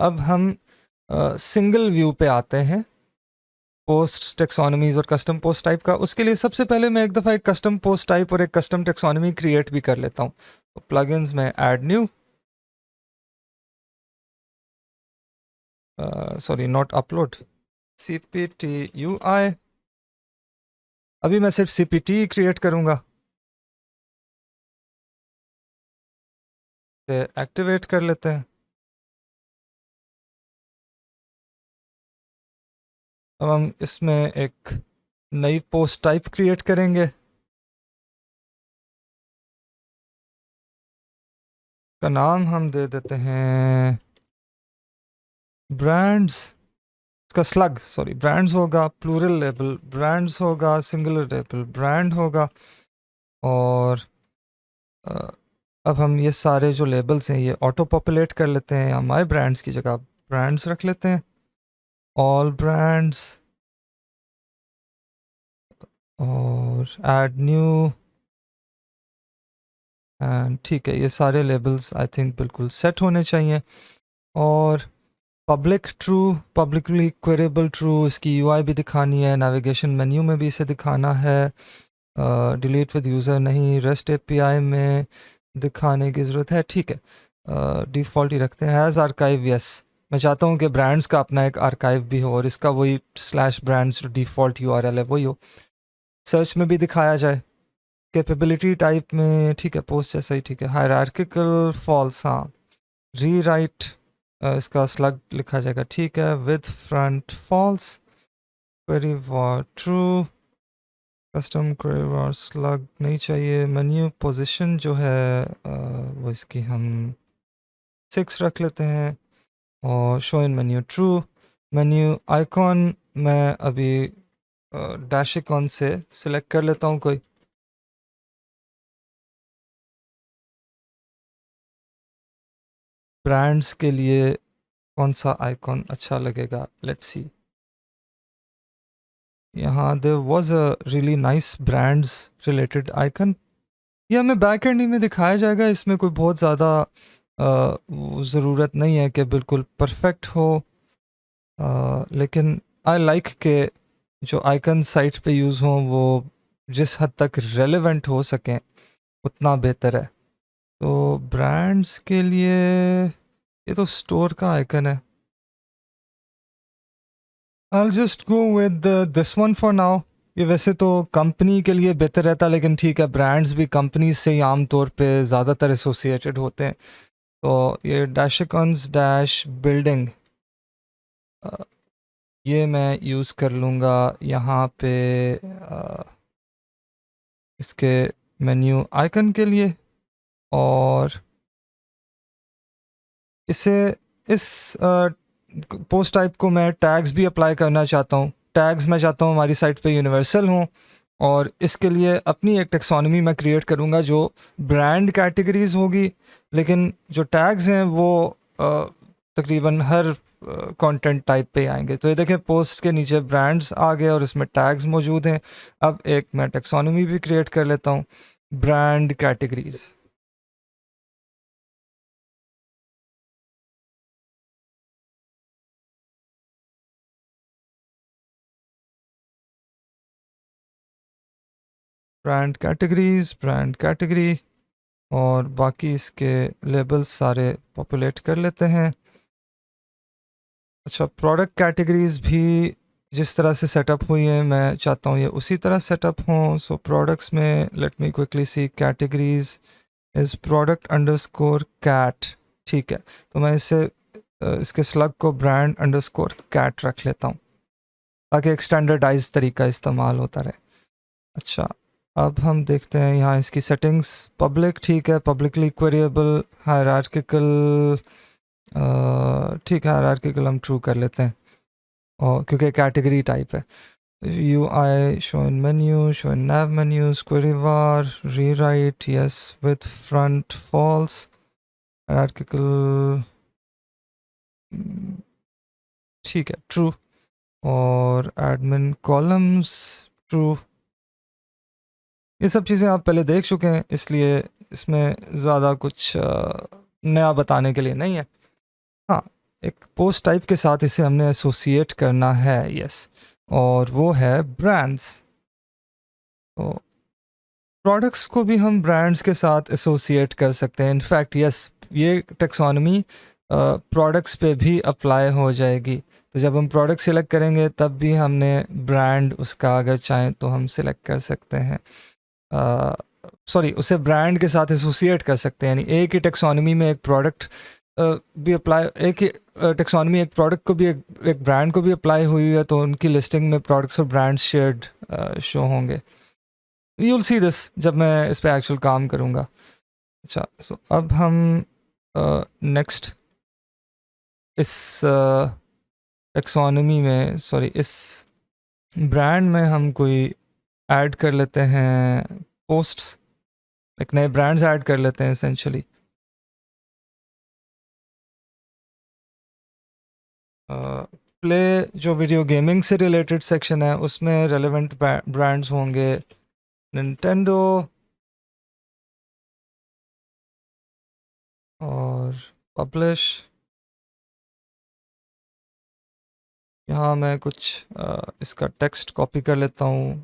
अब हम single view पे आते हैं पोस्ट टेक्सोनमीज और कस्टम पोस्ट टाइप का। उसके लिए सबसे पहले मैं एक दफ़ा एक कस्टम पोस्ट टाइप और एक कस्टम टेक्सोनमी क्रिएट भी कर लेता हूँ। तो प्लगइन्स में add new, sorry not upload, CPTUI। अभी मैं सिर्फ CPT क्रिएट करूँगा, एक्टिवेट कर लेते हैं। अब हम इसमें एक नई पोस्ट टाइप क्रिएट करेंगे, का नाम हम दे देते हैं ब्रांड्स, इसका स्लग, सॉरी ब्रांड्स होगा, प्लूरल लेबल ब्रांड्स होगा, सिंगुलर लेबल ब्रांड होगा। और अब हम ये सारे जो लेबल्स हैं ये ऑटो पॉपुलेट कर लेते हैं, या माई ब्रांड्स की जगह ब्रांड्स रख लेते हैं, ऑल ब्रांड्स, और ऐड न्यू एंड ठीक है। ये सारे लेबल्स आई थिंक बिल्कुल सेट होने चाहिए। और पब्लिक ट्रू, पब्लिकली क्वेरेबल ट्रू, इसकी यूआई भी दिखानी है, नेविगेशन मेन्यू में भी इसे दिखाना है, डिलीट विद यूज़र नहीं, रेस्ट एपीआई में दिखाने की ज़रूरत है। ठीक है, डिफ़ॉल्ट ही रखते हैं एज आर्काइव। यस, मैं चाहता हूँ कि ब्रांड्स का अपना एक आर्काइव भी हो और इसका वही /brands डिफ़ॉल्ट URL है वही हो, सर्च में भी दिखाया जाए। कैपेबिलिटी टाइप में ठीक है, पोस्ट जैसा ही ठीक है। हायरार्किकल फॉल्स, हाँ रीराइट, इसका स्लग लिखा जाएगा ठीक है, with front false, query var true, custom query var slug नहीं चाहिए। मेन्यू पोजीशन जो है वो इसकी हम 6 रख लेते हैं, और show in menu true. Menu icon मैं अभी डैश आइकॉन से सिलेक्ट कर लेता हूँ कोई। ब्रांड्स के लिए कौन सा आइकॉन अच्छा लगेगा, लेट्स सी। यहाँ there was a really nice brands related icon, ये हमें बैक एंड में दिखाया जाएगा। इसमें कोई बहुत ज़्यादा ज़रूरत नहीं है कि बिल्कुल परफेक्ट हो, लेकिन आई लाइक के जो आइकन साइट पे यूज़ हों वो जिस हद तक रेलेवेंट हो सकें उतना बेहतर है। तो ब्रांड्स के लिए ये तो स्टोर का आइकन है, I'll just go with this one for now। ये वैसे तो कंपनी के लिए बेहतर रहता, लेकिन ठीक है, ब्रांड्स भी कंपनी से ही आमतौर पे ज़्यादातर एसोसिएटेड होते हैं। तो ये डैशिकॉन्स डैश बिल्डिंग, ये मैं यूज़ कर लूँगा यहाँ पे इसके मेन्यू आइकन के लिए। और इसे इस पोस्ट टाइप को मैं टैग्स भी अप्लाई करना चाहता हूँ। टैग्स मैं चाहता हूँ हमारी साइट पे यूनिवर्सल हों, और इसके लिए अपनी एक टेक्सोनमी मैं क्रिएट करूँगा जो ब्रांड कैटेगरीज होगी, लेकिन जो टैग्स हैं वो तकरीबन हर कंटेंट टाइप पे आएंगे। तो ये देखें, पोस्ट के नीचे ब्रांड्स आ गए और इसमें टैग्स मौजूद हैं। अब एक मैं टेक्सोनमी भी क्रिएट कर लेता हूँ, brand categories. Brand categories, brand category, और बाकी इसके लेबल्स सारे पॉपुलेट कर लेते हैं। अच्छा, प्रोडक्ट कैटेगरीज भी जिस तरह से सेटअप हुई है मैं चाहता हूँ ये उसी तरह सेटअप हों। सो प्रोडक्ट्स में let me quickly see, categories is product underscore cat. ठीक है, तो मैं इससे इसके स्लग को ब्रांड अंडरस्कोर कैट रख लेता हूँ ताकि एक स्टैंडर्डाइज तरीका इस्तेमाल होता रहे। अच्छा, अब हम देखते हैं यहाँ इसकी सेटिंग्स। पब्लिक ठीक है, पब्लिकली क्वेरिएबल, हायरार्किकल ठीक है, हायरार्किकल हम ट्रू कर लेते हैं, और क्योंकि कैटेगरी टाइप है। UI show in menu, show in nav menus, query var, rewrite yes, with front false, hierarchical ठीक है ट्रू, और एडमिन कॉलम्स ट्रू। ये सब चीज़ें आप पहले देख चुके हैं, इसलिए इसमें ज़्यादा कुछ नया बताने के लिए नहीं है। हाँ, एक पोस्ट टाइप के साथ इसे हमने एसोसिएट करना है, यस, और वो है ब्रांड्स। तो प्रोडक्ट्स को भी हम ब्रांड्स के साथ एसोसिएट कर सकते हैं। इनफैक्ट यस, ये टेक्सोनमी प्रोडक्ट्स पे भी अप्लाई हो जाएगी। तो जब हम प्रोडक्ट सिलेक्ट करेंगे तब भी हमने ब्रांड उसका अगर चाहें तो हम सिलेक्ट कर सकते हैं, सॉरी उसे ब्रांड के साथ एसोसिएट कर सकते हैं। यानी एक ही टेक्सोनमी में एक प्रोडक्ट भी अप्लाई, एक ही टेक्सोनमी एक प्रोडक्ट को भी एक ब्रांड को भी अप्लाई हुई है तो उनकी लिस्टिंग में प्रोडक्ट्स और ब्रांड्स शेयर्ड शो होंगे। यू विल सी दिस जब मैं इस पे एक्चुअल काम करूँगा। अच्छा, सो अब हम नेक्स्ट इस टेक्सोनमी में, सॉरी इस ब्रांड में हम कोई ऐड कर लेते हैं पोस्ट्स, एक नए ब्रांड्स ऐड कर लेते हैं एसेंशली। प्ले जो वीडियो गेमिंग से रिलेटेड सेक्शन है उसमें रेलेवेंट ब्रांड्स होंगे निंटेंडो और पब्लिश। यहाँ मैं कुछ इसका टेक्स्ट कॉपी कर लेता हूँ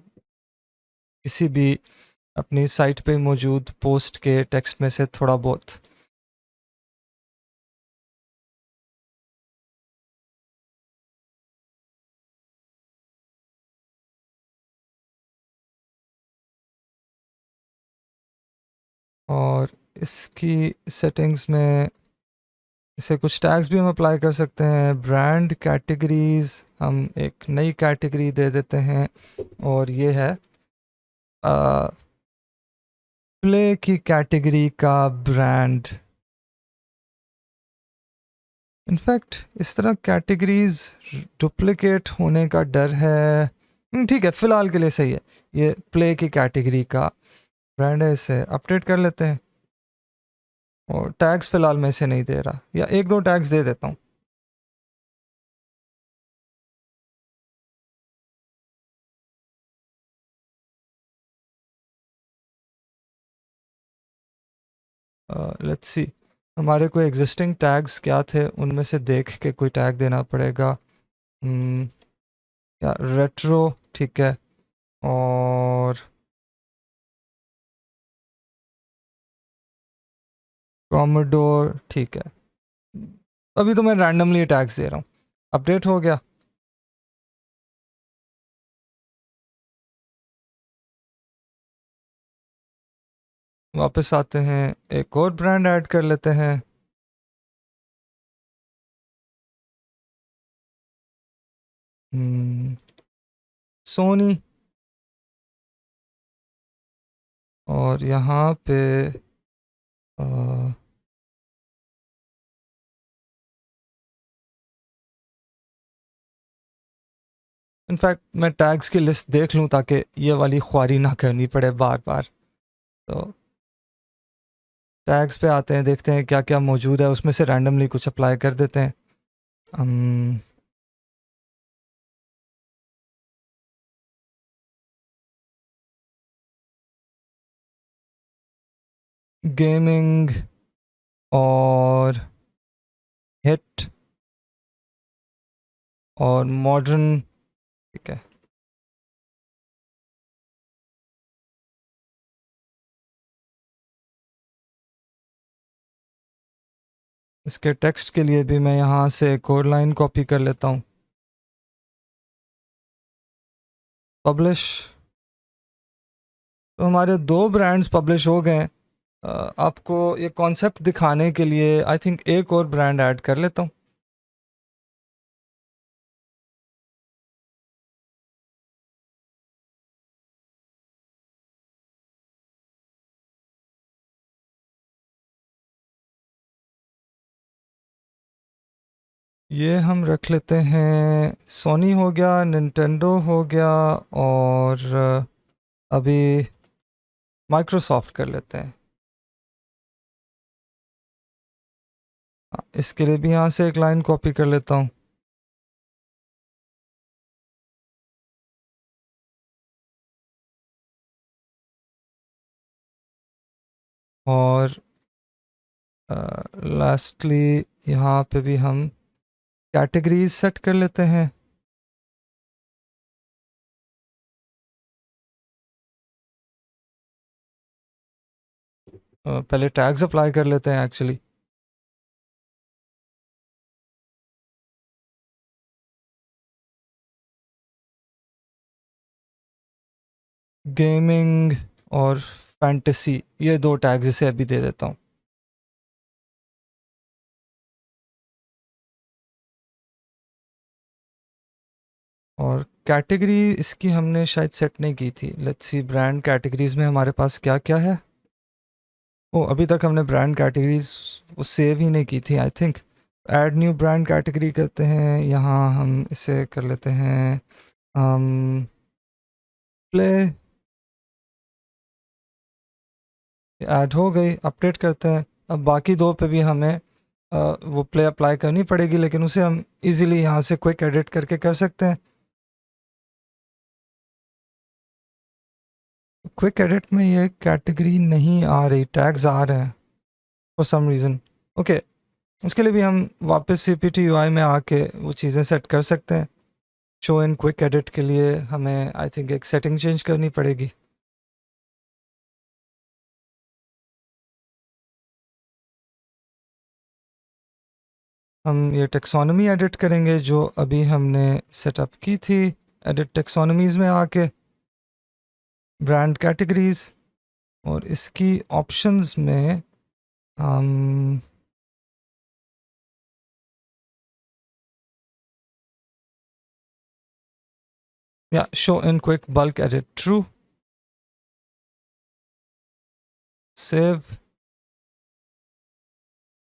किसी भी अपनी साइट पे मौजूद पोस्ट के टेक्स्ट में से थोड़ा बहुत। और इसकी सेटिंग्स में इसे कुछ टैग्स भी हम अप्लाई कर सकते हैं। ब्रांड कैटेगरीज हम एक नई कैटेगरी दे देते हैं और ये है प्ले की कैटेगरी का ब्रांड। इनफैक्ट इस तरह कैटेगरीज डुप्लिकेट होने का डर है। ठीक है, फ़िलहाल के लिए सही है। ये प्ले की कैटेगरी का ब्रांड है, इसे अपडेट कर लेते हैं। और टैग्स फ़िलहाल मैं इसे नहीं दे रहा, या एक दो टैग्स दे देता हूँ। लेट्स सी हमारे कोई एग्जिस्टिंग टैग्स क्या थे, उनमें से देख के कोई टैग देना पड़ेगा। या रेट्रो, ठीक है, और कॉमोडोर, ठीक है। अभी तो मैं रैंडमली टैग्स दे रहा हूँ। अपडेट हो गया। वापस आते हैं, एक और ब्रांड ऐड कर लेते हैं। सोनी, और यहाँ पे इनफैक्ट मैं टैग्स की लिस्ट देख लूँ ताकि ये वाली ख्वारी ना करनी पड़े बार बार। तो टैग्स पे आते हैं, देखते हैं क्या क्या मौजूद है, उसमें से रैंडमली कुछ अप्लाई कर देते हैं। गेमिंग और हिट और मॉडर्न, ठीक है। इसके टेक्स्ट के लिए भी मैं यहाँ से एक और लाइन कॉपी कर लेता हूँ। पब्लिश, तो हमारे दो ब्रांड्स पब्लिश हो गए हैं। आपको ये कॉन्सेप्ट दिखाने के लिए आई थिंक एक और ब्रांड ऐड कर लेता हूँ। ये हम रख लेते हैं, सोनी हो गया, निंटेंडो हो गया, और अभी माइक्रोसॉफ्ट कर लेते हैं। इसके लिए भी यहाँ से एक लाइन कॉपी कर लेता हूँ। और लास्टली यहाँ पे भी हम कैटेगरीज सेट कर लेते हैं। पहले टैग्स अप्लाई कर लेते हैं एक्चुअली। गेमिंग और फैंटेसी, ये 2 टैग्स इसे अभी दे देता हूँ। और कैटेगरी इसकी हमने शायद सेट नहीं की थी। लेट्स सी ब्रांड कैटेगरीज में हमारे पास क्या क्या है। ओ, अभी तक हमने ब्रांड कैटेगरीज वो सेव ही नहीं की थी I think. Add new brand category करते हैं, यहाँ हम इसे कर लेते हैं प्ले। ऐड हो गई, अपडेट करते हैं। अब बाकी 2 पे भी हमें वो प्ले अप्लाई करनी पड़ेगी, लेकिन उसे हम इजीली यहाँ से क्विक एडिट करके कर सकते हैं। क्विक एडिट में ये कैटेगरी नहीं आ रही, टैग्स आ रहे हैं फॉर सम रीज़न। ओके, उसके लिए भी हम वापस CPT UI में आके वो चीज़ें सेट कर सकते हैं। शो इन क्विक एडिट के लिए हमें आई थिंक एक सेटिंग चेंज करनी पड़ेगी। हम ये टेक्सोनॉमी एडिट करेंगे जो अभी हमने सेटअप की थी। एडिट टेक्सोनॉमीज़ में आके ब्रांड कैटेगरीज और इसकी ऑप्शंस में हम या show in quick bulk edit true, save.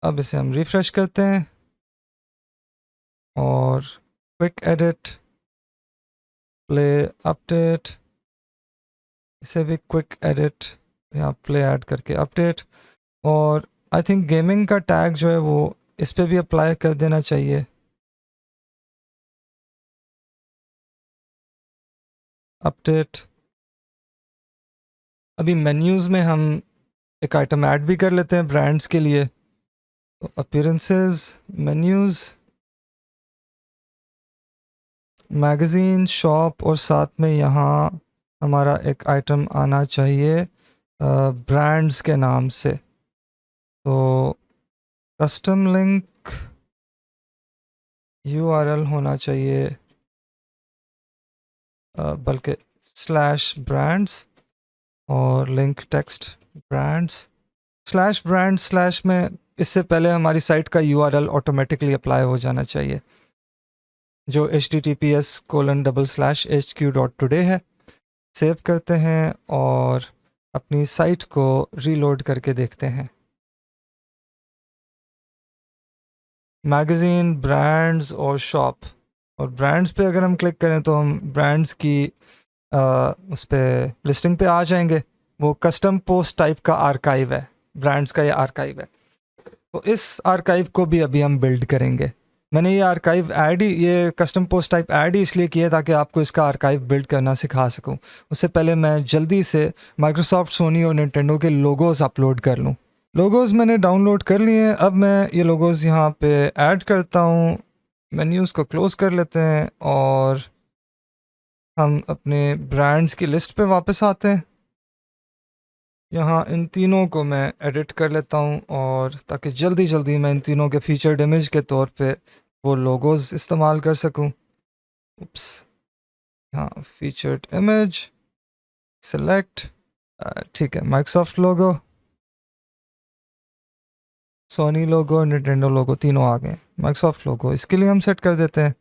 अब इसे हम रिफ्रेश करते हैं और क्विक एडिट प्ले अपडेट, इसे भी क्विक एडिट या प्ले ऐड करके अपडेट। और आई थिंक गेमिंग का टैग जो है वो इस पे भी अप्लाई कर देना चाहिए। अपडेट। अभी मेन्यूज़ में हम एक आइटम ऐड भी कर लेते हैं ब्रांड्स के लिए। तो अपीयरेंसेस, मेन्यूज़, मैगज़ीन, शॉप और साथ में यहाँ हमारा एक आइटम आना चाहिए ब्रांड्स के नाम से। तो कस्टम लिंक URL होना चाहिए बल्कि स्लैश ब्रांड्स और link text brands slash brand slash में इससे पहले हमारी साइट का URL ऑटोमेटिकली अप्लाई हो जाना चाहिए जो https://hq.today है। सेव करते हैं और अपनी साइट को रीलोड करके देखते हैं। मैगज़ीन, ब्रांड्स और शॉप। और ब्रांड्स पे अगर हम क्लिक करें तो हम ब्रांड्स की उस पर लिस्टिंग पे आ जाएंगे। वो कस्टम पोस्ट टाइप का आर्काइव है, ब्रांड्स का ये आर्काइव है। तो इस आर्काइव को भी अभी हम बिल्ड करेंगे। मैंने ये आर्काइव ऐड ही, ये कस्टम पोस्ट टाइप ऐड ही इसलिए किया ताकि आपको इसका आर्काइव बिल्ड करना सिखा सकूं। उससे पहले मैं जल्दी से माइक्रोसॉफ्ट, सोनी और निंटेंडो के लोगोज़ अपलोड कर लूं। लोगोज़ मैंने डाउनलोड कर लिए हैं। अब मैं ये लोगोज़ यहाँ पे ऐड करता हूँ। मेन्यूज़ को क्लोज़ कर लेते हैं और हम अपने ब्रांड्स की लिस्ट पे वापस आते हैं। यहाँ इन तीनों को मैं एडिट कर लेता हूँ और ताकि जल्दी जल्दी मैं इन तीनों के फीचर्ड इमेज के तौर पे वो लोगोज़ इस्तेमाल कर सकूँ। उप्स, हाँ, फीचर्ड इमेज सेलेक्ट, ठीक है, माइक्रोसॉफ्ट लोगो, सोनी लोगो, निंटेंडो लोगो तीनों आ गए। माइक्रोसॉफ्ट लोगो इसके लिए हम सेट कर देते हैं।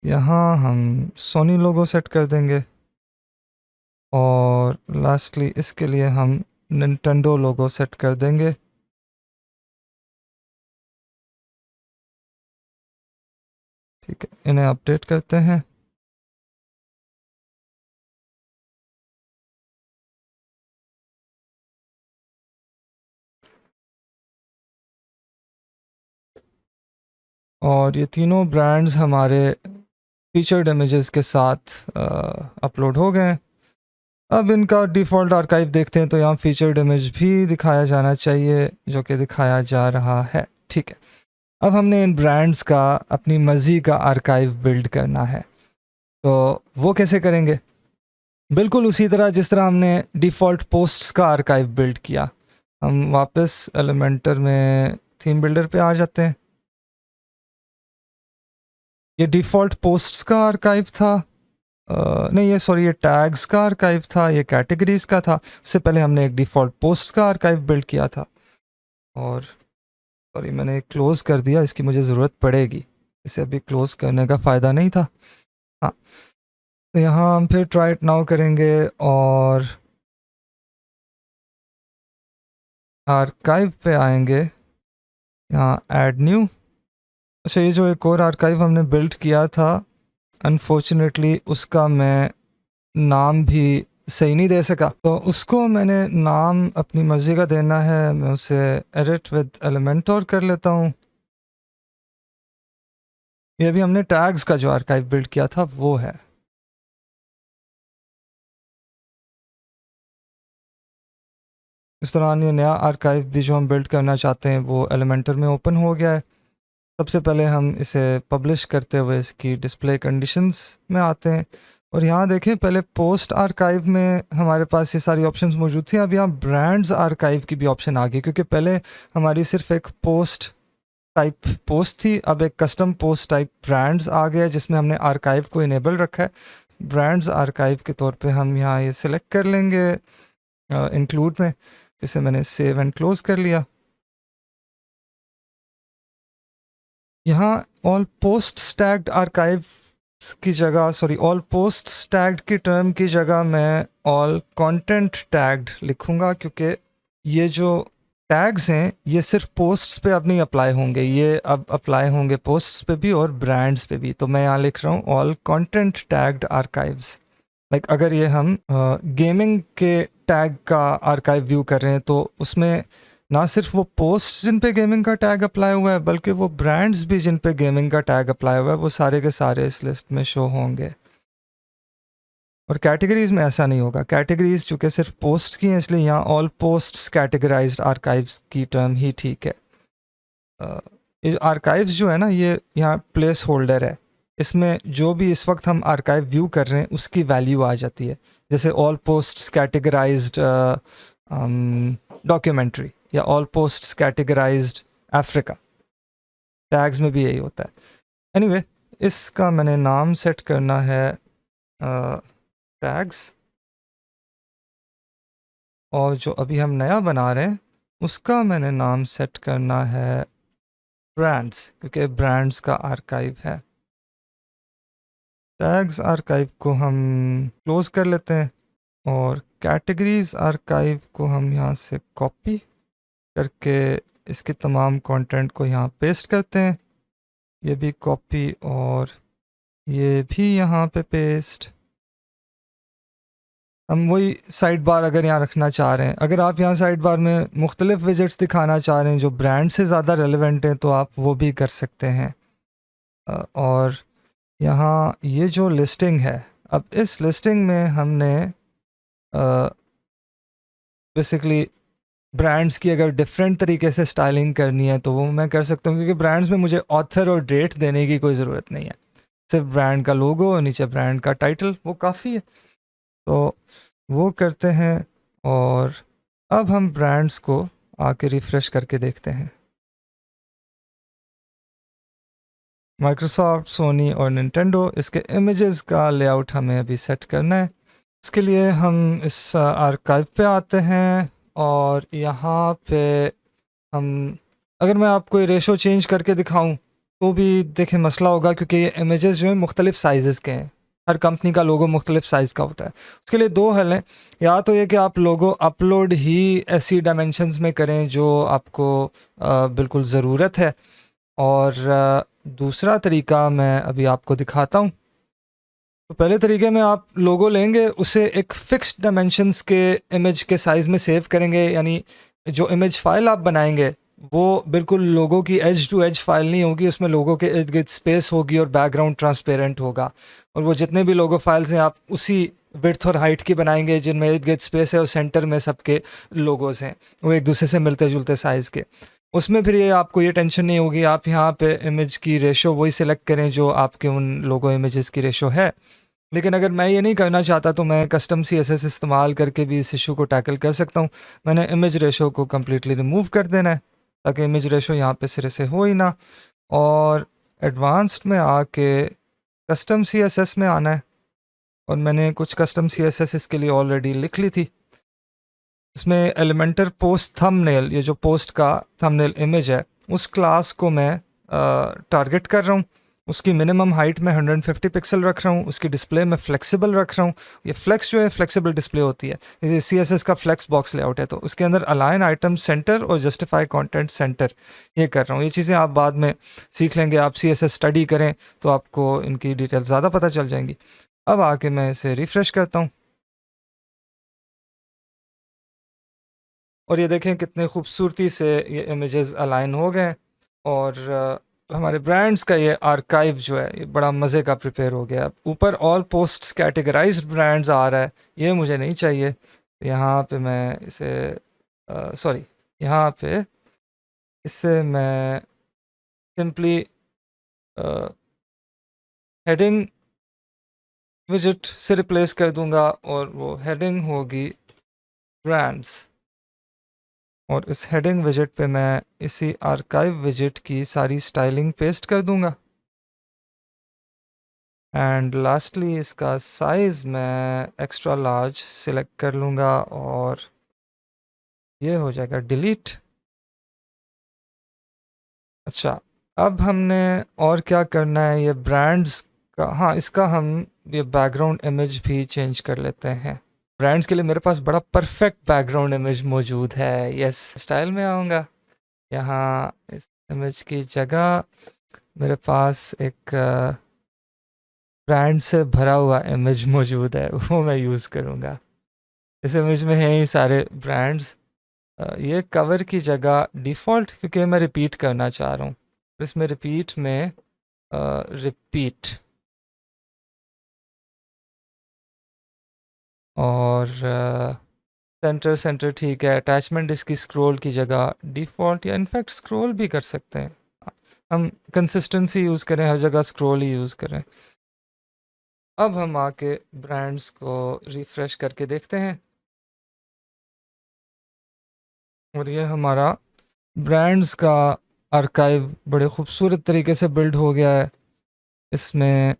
यहाँ हम सोनी लोगो सेट कर देंगे और लास्टली इसके लिए हम निंटेंडो लोगो सेट कर देंगे। ठीक है, इन्हें अपडेट करते हैं। और ये तीनों ब्रांड्स हमारे फीचर्ड इमेजेस के साथ अपलोड हो गए हैं। अब इनका डिफ़ॉल्ट आर्काइव देखते हैं तो यहाँ फीचर्ड इमेज भी दिखाया जाना चाहिए जो कि दिखाया जा रहा है। ठीक है, अब हमने इन ब्रांड्स का अपनी मर्ज़ी का आर्काइव बिल्ड करना है, तो वो कैसे करेंगे? बिल्कुल उसी तरह जिस तरह हमने डिफ़ॉल्ट पोस्ट्स का आर्काइव बिल्ड किया। हम वापस एलिमेंटर में थीम बिल्डर पे आ जाते हैं। ये डिफ़ॉल्ट पोस्ट्स का आर्काइव था, नहीं ये सॉरी ये टैग्स का आर्काइव था, ये कैटेगरीज़ का था। उससे पहले हमने एक डिफ़ॉल्ट पोस्ट का आर्काइव बिल्ड किया था, और सॉरी मैंने क्लोज़ कर दिया, इसकी मुझे ज़रूरत पड़ेगी, इसे अभी क्लोज़ करने का फ़ायदा नहीं था। हाँ, तो यहाँ हम फिर ट्राई इट नाउ करेंगे और आर्काइव पे आएंगे, यहाँ ऐड न्यू। अच्छा, ये जो एक और आर्काइव हमने बिल्ड किया था, अनफॉर्चुनेटली उसका मैं नाम भी सही नहीं दे सका, तो उसको मैंने नाम अपनी मर्ज़ी का देना है। मैं उसे एडिट विद एलिमेंटोर कर लेता हूँ। ये भी हमने टैग्स का जो आर्काइव बिल्ड किया था वो है। इस दौरान ये नया आर्काइव भी जो हम बिल्ड करना चाहते हैं वो एलिमेंटर में ओपन हो गया है। सबसे पहले हम इसे पब्लिश करते हुए इसकी डिस्प्ले कंडीशंस में आते हैं, और यहाँ देखें पहले पोस्ट आर्काइव में हमारे पास ये सारी ऑप्शंस मौजूद थी। अब यहाँ ब्रांड्स आर्काइव की भी ऑप्शन आ गई, क्योंकि पहले हमारी सिर्फ एक पोस्ट टाइप पोस्ट थी, अब एक कस्टम पोस्ट टाइप ब्रांड्स आ गया जिसमें हमने आर्काइव को इनेबल रखा है। ब्रांड्स आर्काइव के तौर पे हम यहाँ ये सिलेक्ट कर लेंगे इंक्लूड में। इसे मैंने सेव एंड क्लोज कर लिया। यहाँ ऑल पोस्ट टैग्ड आर्काइव की जगह, सॉरी ऑल पोस्ट टैग्ड की टर्म की जगह मैं ऑल कंटेंट टैग्ड लिखूँगा, क्योंकि ये जो टैग्स हैं ये सिर्फ पोस्ट्स पे अब नहीं अप्लाई होंगे, ये अब अप्लाई होंगे पोस्ट्स पे भी और ब्रांड्स पे भी। तो मैं यहाँ लिख रहा हूँ all content tagged archives. Like अगर ये हम गेमिंग के टैग का आर्काइव व्यू कर रहे हैं तो उसमें ना सिर्फ वो पोस्ट जिन पे गेमिंग का टैग अप्लाई हुआ है, बल्कि वो ब्रांड्स भी जिन पे गेमिंग का टैग अप्लाई हुआ है वो सारे के सारे इस लिस्ट में शो होंगे। और कैटेगरीज में ऐसा नहीं होगा, कैटेगरीज चूँकि सिर्फ पोस्ट की हैं इसलिए यहाँ ऑल पोस्ट्स कैटेगराइज्ड आर्काइव्स की टर्म ही ठीक है। ये आर्काइव्स जो है ना ये यहाँ प्लेस होल्डर है, इसमें जो भी इस वक्त हम आर्काइव व्यू कर रहे हैं उसकी वैल्यू आ जाती है। जैसे ऑल पोस्ट्स कैटेगराइज्ड डॉक्यूमेंट्री या all posts categorised Africa, tags में भी यही होता है। एनीवे इसका मैंने नाम सेट करना है टैग्स, और जो अभी हम नया बना रहे हैं उसका मैंने नाम सेट करना है ब्रांड्स, क्योंकि ब्रांड्स का आर्काइव है। टैग्स आर्काइव को हम क्लोज कर लेते हैं, और कैटेगरीज आर्काइव को हम यहाँ से कॉपी करके इसके तमाम कंटेंट को यहाँ पेस्ट करते हैं। ये भी कॉपी और ये भी यहाँ पे पेस्ट। हम वही साइड बार अगर यहाँ रखना चाह रहे हैं, अगर आप यहाँ साइड बार में मुख्तलिफ विजेट्स दिखाना चाह रहे हैं जो ब्रांड से ज़्यादा रेलेवेंट हैं तो आप वो भी कर सकते हैं। और यहाँ ये जो लिस्टिंग है, अब इस लिस्टिंग में हमने बेसिकली ब्रांड्स की अगर डिफरेंट तरीके से स्टाइलिंग करनी है तो वो मैं कर सकता हूँ, क्योंकि ब्रांड्स में मुझे ऑथर और डेट देने की कोई ज़रूरत नहीं है। सिर्फ ब्रांड का लोगो और नीचे ब्रांड का टाइटल वो काफ़ी है, तो वो करते हैं। और अब हम ब्रांड्स को आके रिफ़्रेश करके देखते हैं। माइक्रोसॉफ्ट, सोनी और निंटेंडो, इसके इमेजेस का लेआउट हमें अभी सेट करना है। उसके लिए हम इस आर्काइव पे आते हैं, और यहाँ पे हम अगर मैं आपको ये रेशो चेंज करके दिखाऊं तो भी देखें मसला होगा, क्योंकि ये इमेजेस जो हैं मुख्तलिफ साइज़ के हैं, हर कंपनी का लोगो मुख्तलिफ साइज़ का होता है। उसके लिए दो हल हैं, या तो ये कि आप लोगो अपलोड ही ऐसी डायमेंशंस में करें जो आपको बिल्कुल ज़रूरत है, और दूसरा तरीका मैं अभी आपको दिखाता हूँ। तो पहले तरीके में आप लोगो लेंगे, उसे एक फ़िक्स्ड डायमेंशंस के इमेज के साइज़ में सेव करेंगे, यानी जो इमेज फ़ाइल आप बनाएंगे वो बिल्कुल लोगो की एज टू एज फाइल नहीं होगी, उसमें लोगो के इर्द गिर्द स्पेस होगी और बैकग्राउंड ट्रांसपेरेंट होगा। और वो जितने भी लोगो फाइल्स हैं आप उसी विड्थ और हाइट की बनाएंगे जिनमें इर्द गिर्द स्पेस है, और सेंटर में सबके लोगोज हैं वो एक दूसरे से मिलते जुलते साइज़ के। उसमें फिर ये आपको ये टेंशन नहीं होगी, आप यहाँ पे इमेज की रेशो वही सिलेक्ट करें जो आपके उन लोगो इमेजेस की रेशो है। लेकिन अगर मैं ये नहीं करना चाहता तो मैं कस्टम CSS इस्तेमाल करके भी इस इशू को टैकल कर सकता हूँ। मैंने इमेज रेशो को कम्प्लीटली रिमूव कर देना है ताकि इमेज रेशो यहाँ पे सिरे से हो ही ना, और एडवांस्ड में आके कस्टम CSS में आना है। और मैंने कुछ कस्टम CSS इसके लिए ऑलरेडी लिख ली थी। इसमें एलिमेंटर पोस्ट थंबनेल, ये जो पोस्ट का थंबनेल इमेज है उस क्लास को मैं टारगेट कर रहा हूँ। उसकी मिनिमम हाइट में 150 पिक्सल रख रहा हूँ, उसकी डिस्प्ले में फ्लेक्सिबल रख रहा हूँ। ये फ्लेक्स जो है फ्लेक्सिबल डिस्प्ले होती है, ये CSS का फ्लेक्स बॉक्स लेआउट है, तो उसके अंदर अलाइन आइटम सेंटर और जस्टिफाई कंटेंट सेंटर ये कर रहा हूँ। ये चीज़ें आप बाद में सीख लेंगे, आप CSS स्टडी करें तो आपको इनकी डिटेल ज़्यादा पता चल जाएंगी। अब आके मैं इसे रिफ़्रेश करता हूँ और ये देखें कितने खूबसूरती से ये इमेजेस अलाइन हो गए। और हमारे ब्रांड्स का ये आर्काइव जो है ये बड़ा मज़े का प्रिपेयर हो गया। ऊपर ऑल पोस्ट्स कैटेगराइज्ड ब्रांड्स आ रहा है, ये मुझे नहीं चाहिए। यहाँ पे मैं इसे सॉरी यहाँ पे इससे मैं सिंपली हेडिंग विजिट से रिप्लेस कर दूंगा और वो हेडिंग होगी ब्रांड्स। और इस हेडिंग विजिट पे मैं इसी आर्काइव विजिट की सारी स्टाइलिंग पेस्ट कर दूंगा। एंड लास्टली इसका साइज़ मैं एक्स्ट्रा लार्ज सिलेक्ट कर लूँगा और ये हो जाएगा डिलीट। अच्छा, अब हमने और क्या करना है, ये ब्रांड्स का, हाँ इसका हम ये बैकग्राउंड इमेज भी चेंज कर लेते हैं। ब्रांड्स के लिए मेरे पास बड़ा परफेक्ट बैकग्राउंड इमेज मौजूद है। यस, स्टाइल में आऊँगा, यहाँ इस इमेज की जगह मेरे पास एक ब्रांड से भरा हुआ इमेज मौजूद है, वो मैं यूज़ करूँगा। इस इमेज में है ही सारे ब्रांड्स। ये कवर की जगह डिफ़ॉल्ट, क्योंकि मैं रिपीट करना चाह रहा हूँ, इसमें रिपीट में रिपीट और सेंटर सेंटर ठीक है। अटैचमेंट इसकी स्क्रॉल की जगह डिफ़ॉल्ट या इनफैक्ट स्क्रॉल भी कर सकते हैं, हम कंसिस्टेंसी यूज़ करें, हर जगह स्क्रॉल ही यूज़ करें। अब हम आके ब्रांड्स को रिफ़्रेश करके देखते हैं और ये हमारा ब्रांड्स का आर्काइव बड़े खूबसूरत तरीके से बिल्ड हो गया है। इसमें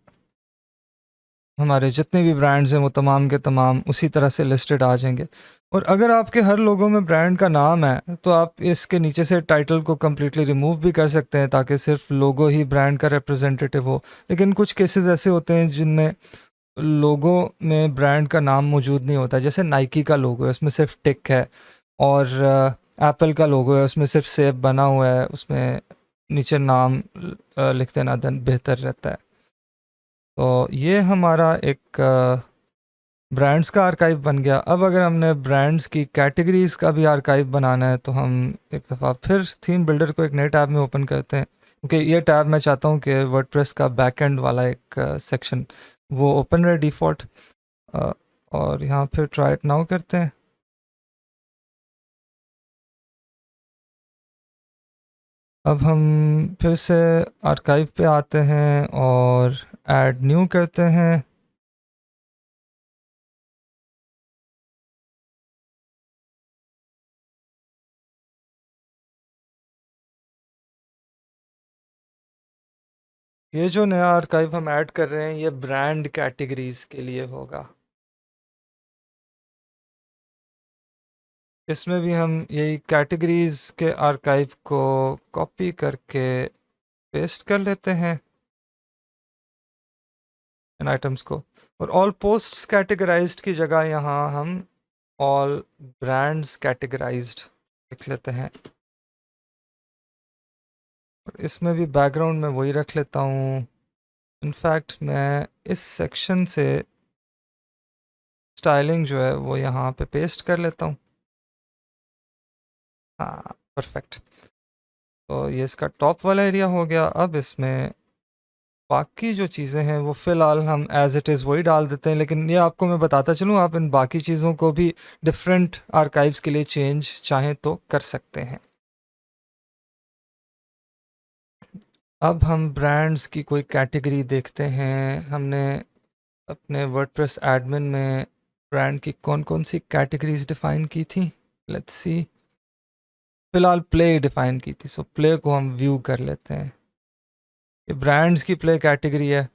हमारे जितने भी ब्रांड्स हैं वो तमाम के तमाम उसी तरह से लिस्टेड आ जाएंगे। और अगर आपके हर लोगों में ब्रांड का नाम है तो आप इसके नीचे से टाइटल को कम्प्लीटली रिमूव भी कर सकते हैं ताकि सिर्फ लोगो ही ब्रांड का रिप्रेजेंटेटिव हो। लेकिन कुछ केसेस ऐसे होते हैं जिनमें लोगो में ब्रांड का नाम मौजूद नहीं होता, जैसे नाइकी का लोगो है उसमें सिर्फ टिक है, और एप्पल का लोगो है उसमें सिर्फ सेब बना हुआ है, उसमें नीचे नाम लिख देना देन बेहतर रहता है। तो ये हमारा एक ब्रांड्स का आर्काइव बन गया। अब अगर हमने ब्रांड्स की कैटेगरीज़ का भी आर्काइव बनाना है तो हम एक दफ़ा फिर थीम बिल्डर को एक नए टैब में ओपन करते हैं, क्योंकि ये टैब मैं चाहता हूँ कि वर्डप्रेस का बैकएंड वाला एक सेक्शन वो ओपन रहे डिफ़ॉल्ट। और यहाँ फिर ट्राई इट नाउ करते हैं। अब हम फिर से आर्काइव पे आते हैं और ऐड न्यू करते हैं। ये जो नया आर्काइव हम ऐड कर रहे हैं ये ब्रांड कैटेगरीज के लिए होगा। इसमें भी हम यही कैटेगरीज के आर्काइव को कॉपी करके पेस्ट कर लेते हैं इन आइटम्स को, और ऑल पोस्ट्स कैटेगराइज्ड की जगह यहाँ हम ऑल ब्रांड्स कैटेगराइज्ड लिख लेते हैं। और इसमें भी बैकग्राउंड में वही रख लेता हूँ। इनफैक्ट मैं इस सेक्शन से स्टाइलिंग जो है वो यहाँ पे पेस्ट कर लेता हूँ। हाँ परफेक्ट। तो ये इसका टॉप वाला एरिया हो गया। अब इसमें बाकी जो चीज़ें हैं वो फ़िलहाल हम एज़ इट इज़ वही डाल देते हैं, लेकिन ये आपको मैं बताता चलूँ आप इन बाकी चीज़ों को भी डिफरेंट आर्काइव्स के लिए चेंज चाहें तो कर सकते हैं। अब हम ब्रांड्स की कोई कैटेगरी देखते हैं। हमने अपने वर्डप्रेस एडमिन में ब्रांड की कौन कौन सी कैटेगरीज डिफ़ाइन की थी, लेट्स सी। फ़िलहाल प्ले डिफ़ाइन की थी, सो प्ले को हम व्यू कर लेते हैं। ये ब्रांड्स की प्ले कैटेगरी है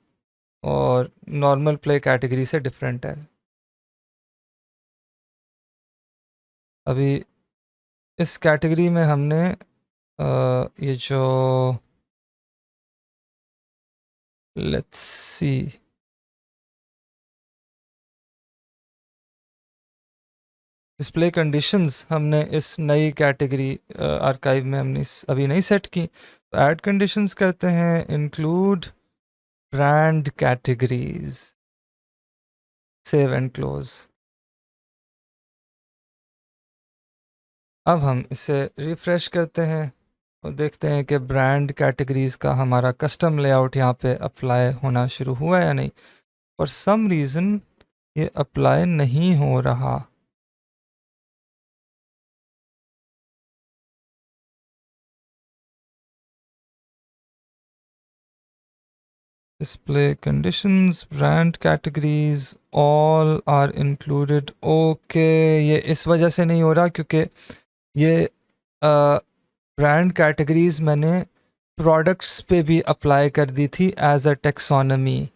और नॉर्मल प्ले कैटेगरी से डिफरेंट है। अभी इस कैटेगरी में हमने ये जो लेट्स सी डिस्प्ले कंडीशंस हमने इस नई कैटेगरी आर्काइव में हमने अभी नहीं सेट की। तो ऐड कंडीशंस कहते हैं include brand categories, save and close. अब हम इसे रिफ्रेश करते हैं और देखते हैं कि ब्रांड कैटेगरीज का हमारा कस्टम लेआउट यहाँ पे अप्लाई होना शुरू हुआ है या नहीं। फॉर सम रीज़न ये अप्लाई नहीं हो रहा। Display conditions, brand categories all are included. Okay, ये इस वजह से नहीं हो रहा क्योंकि ये ब्रांड कैटेगरीज मैंने प्रोडक्ट्स पे भी अप्लाई कर दी थी एज अ टेक्सोनमी।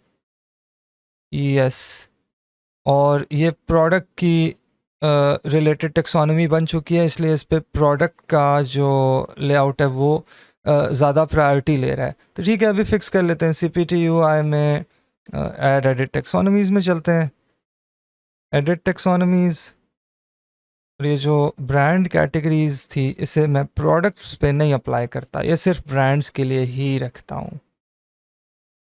यस, और ये प्रोडक्ट की रिलेटेड टेक्सोनमी बन चुकी है, इसलिए इस पे प्रोडक्ट का जो लेआउट है वो ज़्यादा प्रायोरिटी ले रहा है। तो ठीक है, अभी फिक्स कर लेते हैं। CPT/UI में ऐड एडिट टेक्सोनमीज़ में चलते हैं। एडिट टेक्सोनमीज़, और ये जो ब्रांड कैटेगरीज थी इसे मैं प्रोडक्ट्स पे नहीं अप्लाई करता, ये सिर्फ ब्रांड्स के लिए ही रखता हूँ।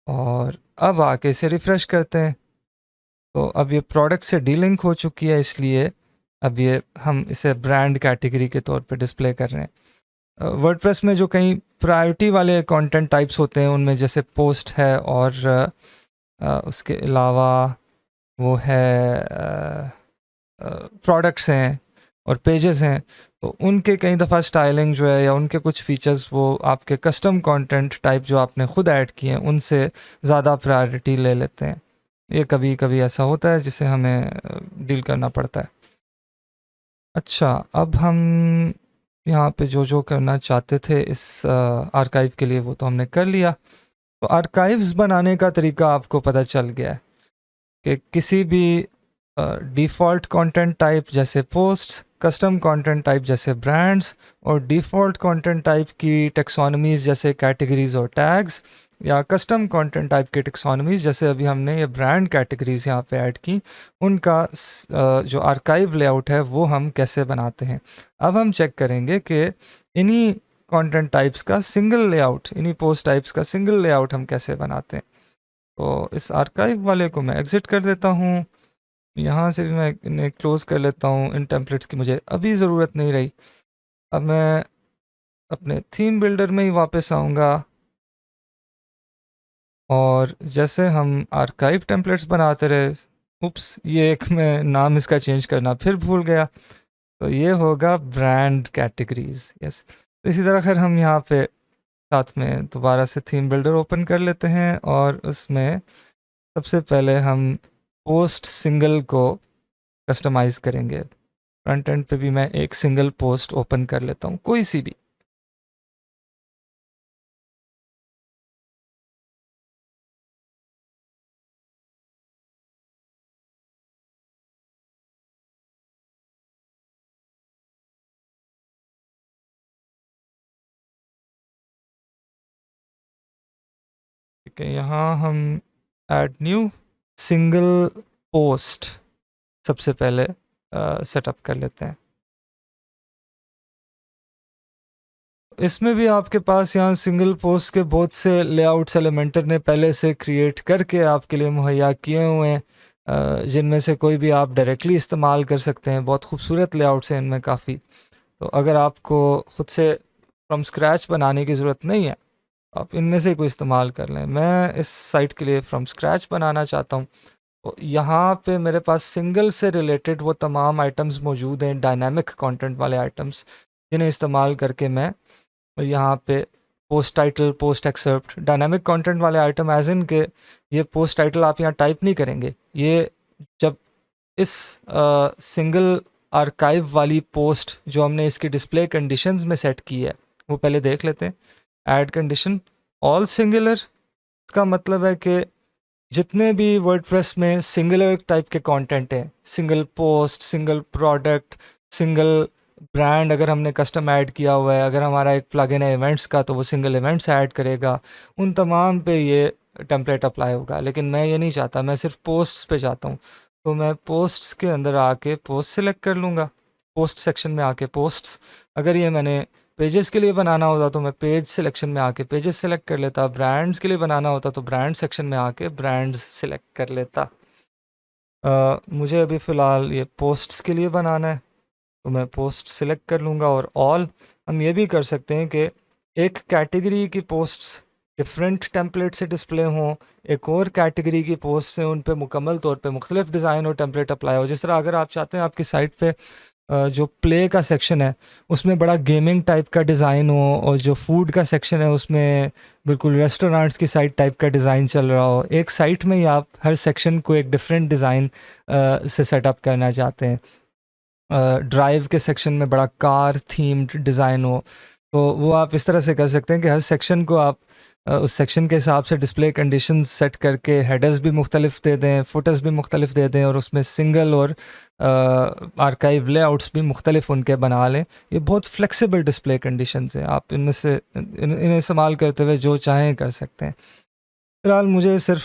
और अब आके इसे रिफ़्रेश करते हैं तो अब ये प्रोडक्ट से डीलिंक हो चुकी है, इसलिए अब ये हम इसे ब्रांड कैटेगरी के तौर पे डिस्प्ले कर रहे हैं। वर्डप्रेस में जो कई प्रायोरिटी वाले कंटेंट टाइप्स होते हैं उनमें जैसे पोस्ट है और उसके अलावा वो है प्रोडक्ट्स हैं और पेजेस हैं, तो उनके कई दफ़ा स्टाइलिंग जो है या उनके कुछ फीचर्स वो आपके कस्टम कंटेंट टाइप जो आपने खुद ऐड किए हैं उनसे ज़्यादा प्रायोरिटी ले लेते हैं। ये कभी कभी ऐसा होता है जिसे हमें डील करना पड़ता है। अच्छा, अब हम यहाँ पे जो जो करना चाहते थे इस आर्काइव के लिए वो तो हमने कर लिया। तो आर्काइव्स बनाने का तरीका आपको पता चल गया है कि किसी भी डिफ़ॉल्ट कंटेंट टाइप जैसे पोस्ट, कस्टम कंटेंट टाइप जैसे ब्रांड्स और डिफ़ॉल्ट कंटेंट टाइप की टेक्सोनमीज़ जैसे कैटेगरीज और टैग्स, या कस्टम कंटेंट टाइप के टेक्सोनमीज़ जैसे अभी हमने ये ब्रांड कैटेगरीज यहाँ पे ऐड की, उनका जो आर्काइव लेआउट है वो हम कैसे बनाते हैं। अब हम चेक करेंगे कि इन्हीं कंटेंट टाइप्स का सिंगल लेआउट, इन्हीं पोस्ट टाइप्स का सिंगल लेआउट हम कैसे बनाते हैं। तो इस आर्काइव वाले को मैं एग्ज़िट कर देता हूँ, यहाँ से भी मैं इन्हें क्लोज़ कर लेता हूँ। इन टेम्पलेट्स की मुझे अभी ज़रूरत नहीं रही। अब मैं अपने थीम बिल्डर में ही वापस आऊँगा और जैसे हम आर्काइव टेम्पलेट्स बनाते रहे, उप्स, ये एक मैं नाम इसका चेंज करना फिर भूल गया। तो ये होगा ब्रांड कैटेगरीज। यस, तो इसी तरह फिर हम यहाँ पे साथ में दोबारा से थीम बिल्डर ओपन कर लेते हैं और उसमें सबसे पहले हम पोस्ट सिंगल को कस्टमाइज़ करेंगे। फ्रंट एंड पे भी मैं एक सिंगल पोस्ट ओपन कर लेता हूँ, कोई सी भी। ठीक है, यहाँ हम ऐड न्यू सिंगल पोस्ट सबसे पहले सेटअप कर लेते हैं। इसमें भी आपके पास यहाँ सिंगल पोस्ट के बहुत से लेआउट्स एलिमेंटर ने पहले से क्रिएट करके आपके लिए मुहैया किए हुए हैं, जिनमें से कोई भी आप डायरेक्टली इस्तेमाल कर सकते हैं। बहुत खूबसूरत लेआउट्स हैं इनमें काफ़ी। तो अगर आपको ख़ुद से फ्रॉम स्क्रैच बनाने की ज़रूरत नहीं है, आप इनमें से कोई इस्तेमाल कर लें। मैं इस साइट के लिए फ्रॉम स्क्रैच बनाना चाहता हूँ, तो यहाँ पे मेरे पास सिंगल से रिलेटेड वो तमाम आइटम्स मौजूद हैं, डायनामिक कंटेंट वाले आइटम्स, जिन्हें इस्तेमाल करके मैं यहाँ पे post title, post excerpt. Dynamic content वाले आइटम एज इन के ये पोस्ट टाइटल आप यहाँ टाइप नहीं करेंगे, ये जब इस सिंगल आर्काइव वाली पोस्ट जो हमने इसकी डिस्प्ले कंडीशंस में सेट की है वो पहले देख लेते हैं। ऐड कंडीशन ऑल सिंगुलर, इसका मतलब है कि जितने भी वर्डप्रेस में सिंगुलर टाइप के कंटेंट हैं, single post, single product, single brand, अगर हमने कस्टम ऐड किया हुआ है, अगर हमारा एक प्लगइन है इवेंट्स का तो वो सिंगल इवेंट्स ऐड करेगा, उन तमाम पे ये टेम्पलेट अप्लाई होगा। लेकिन मैं ये नहीं चाहता, मैं सिर्फ पोस्ट्स पे चाहता हूँ। तो मैं पोस्ट्स के अंदर आके पोस्ट सिलेक्ट कर लूँगा, पोस्ट सेक्शन में आके पोस्ट्स। अगर ये मैंने पेजेस के लिए बनाना होता तो मैं पेज सिलेक्शन में आके पेजेस सिलेक्ट कर लेता, ब्रांड्स के लिए बनाना होता तो ब्रांड सेक्शन में आके ब्रांड्स सिलेक्ट कर लेता। मुझे अभी फ़िलहाल ये पोस्ट्स के लिए बनाना है तो मैं पोस्ट सिलेक्ट कर लूँगा। और ऑल हम ये भी कर सकते हैं कि एक कैटेगरी की पोस्ट्स डिफरेंट टेम्पलेट से डिस्प्ले हों, एक और कैटेगरी की पोस्ट से उन पे मुकम्मल तौर पे मुख्तलिफ डिज़ाइन और टेम्पलेट अप्लाई हो। जिस तरह अगर आप चाहते हैं आपकी साइट पे जो प्ले का सेक्शन है उसमें बड़ा गेमिंग टाइप का डिज़ाइन हो, और जो फूड का सेक्शन है उसमें बिल्कुल रेस्टोरेंट्स की साइट टाइप का डिज़ाइन चल रहा हो, एक साइट में ही आप हर सेक्शन को एक डिफरेंट डिज़ाइन से सेटअप करना चाहते हैं। ड्राइव के सेक्शन में बड़ा कार थीम्ड डिज़ाइन हो तो वो आप इस तरह से कर सकते हैं कि हर सेक्शन को आप उस सेक्शन के हिसाब से डिस्प्ले कंडीशंस सेट करके हेडर्स भी मुख्तलिफ दे दें, फुटर्स भी मुख्तलिफ दे दें, और उसमें सिंगल और आर्काइव लेआउट्स भी मुख्तलिफ उनके बना लें। ये बहुत फ्लेक्सिबल डिस्प्ले कंडीशंस हैं, आप इनमें से इन्हें इस्तेमाल करते हुए जो चाहें कर सकते हैं। फ़िलहाल मुझे सिर्फ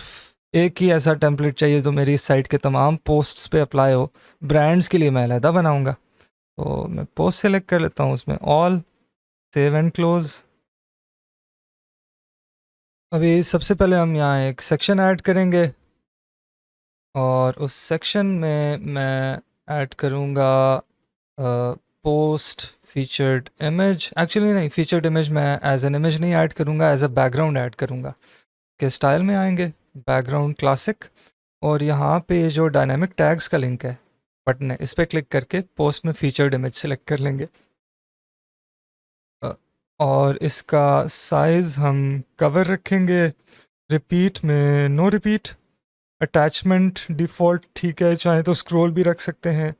एक ही ऐसा टेम्पलेट चाहिए जो मेरी इस साइट के तमाम पोस्ट्स पे अप्लाई हो। ब्रांड्स के लिए मैं अलहदा बनाऊंगा, तो मैं पोस्ट सेलेक्ट कर लेता हूँ, उसमें ऑल, सेव एंड क्लोज़। अभी सबसे पहले हम यहाँ एक सेक्शन ऐड करेंगे और उस सेक्शन में मैं ऐड करूँगा पोस्ट फीचर्ड इमेज। एक्चुअली नहीं, फीचर्ड इमेज मैं एज एन इमेज नहीं ऐड करूँगा, एज अ बैकग्राउंड ऐड करूँगा। के स्टाइल में आएंगे, बैकग्राउंड क्लासिक, और यहाँ पे जो डायनामिक टैग्स का लिंक है बटन है, इस पर क्लिक करके पोस्ट में फीचर्ड इमेज सेलेक्ट कर लेंगे। और इसका साइज़ हम कवर रखेंगे, रिपीट में नो रिपीट, अटैचमेंट डिफ़ॉल्ट ठीक है, चाहे तो स्क्रॉल भी रख सकते हैं।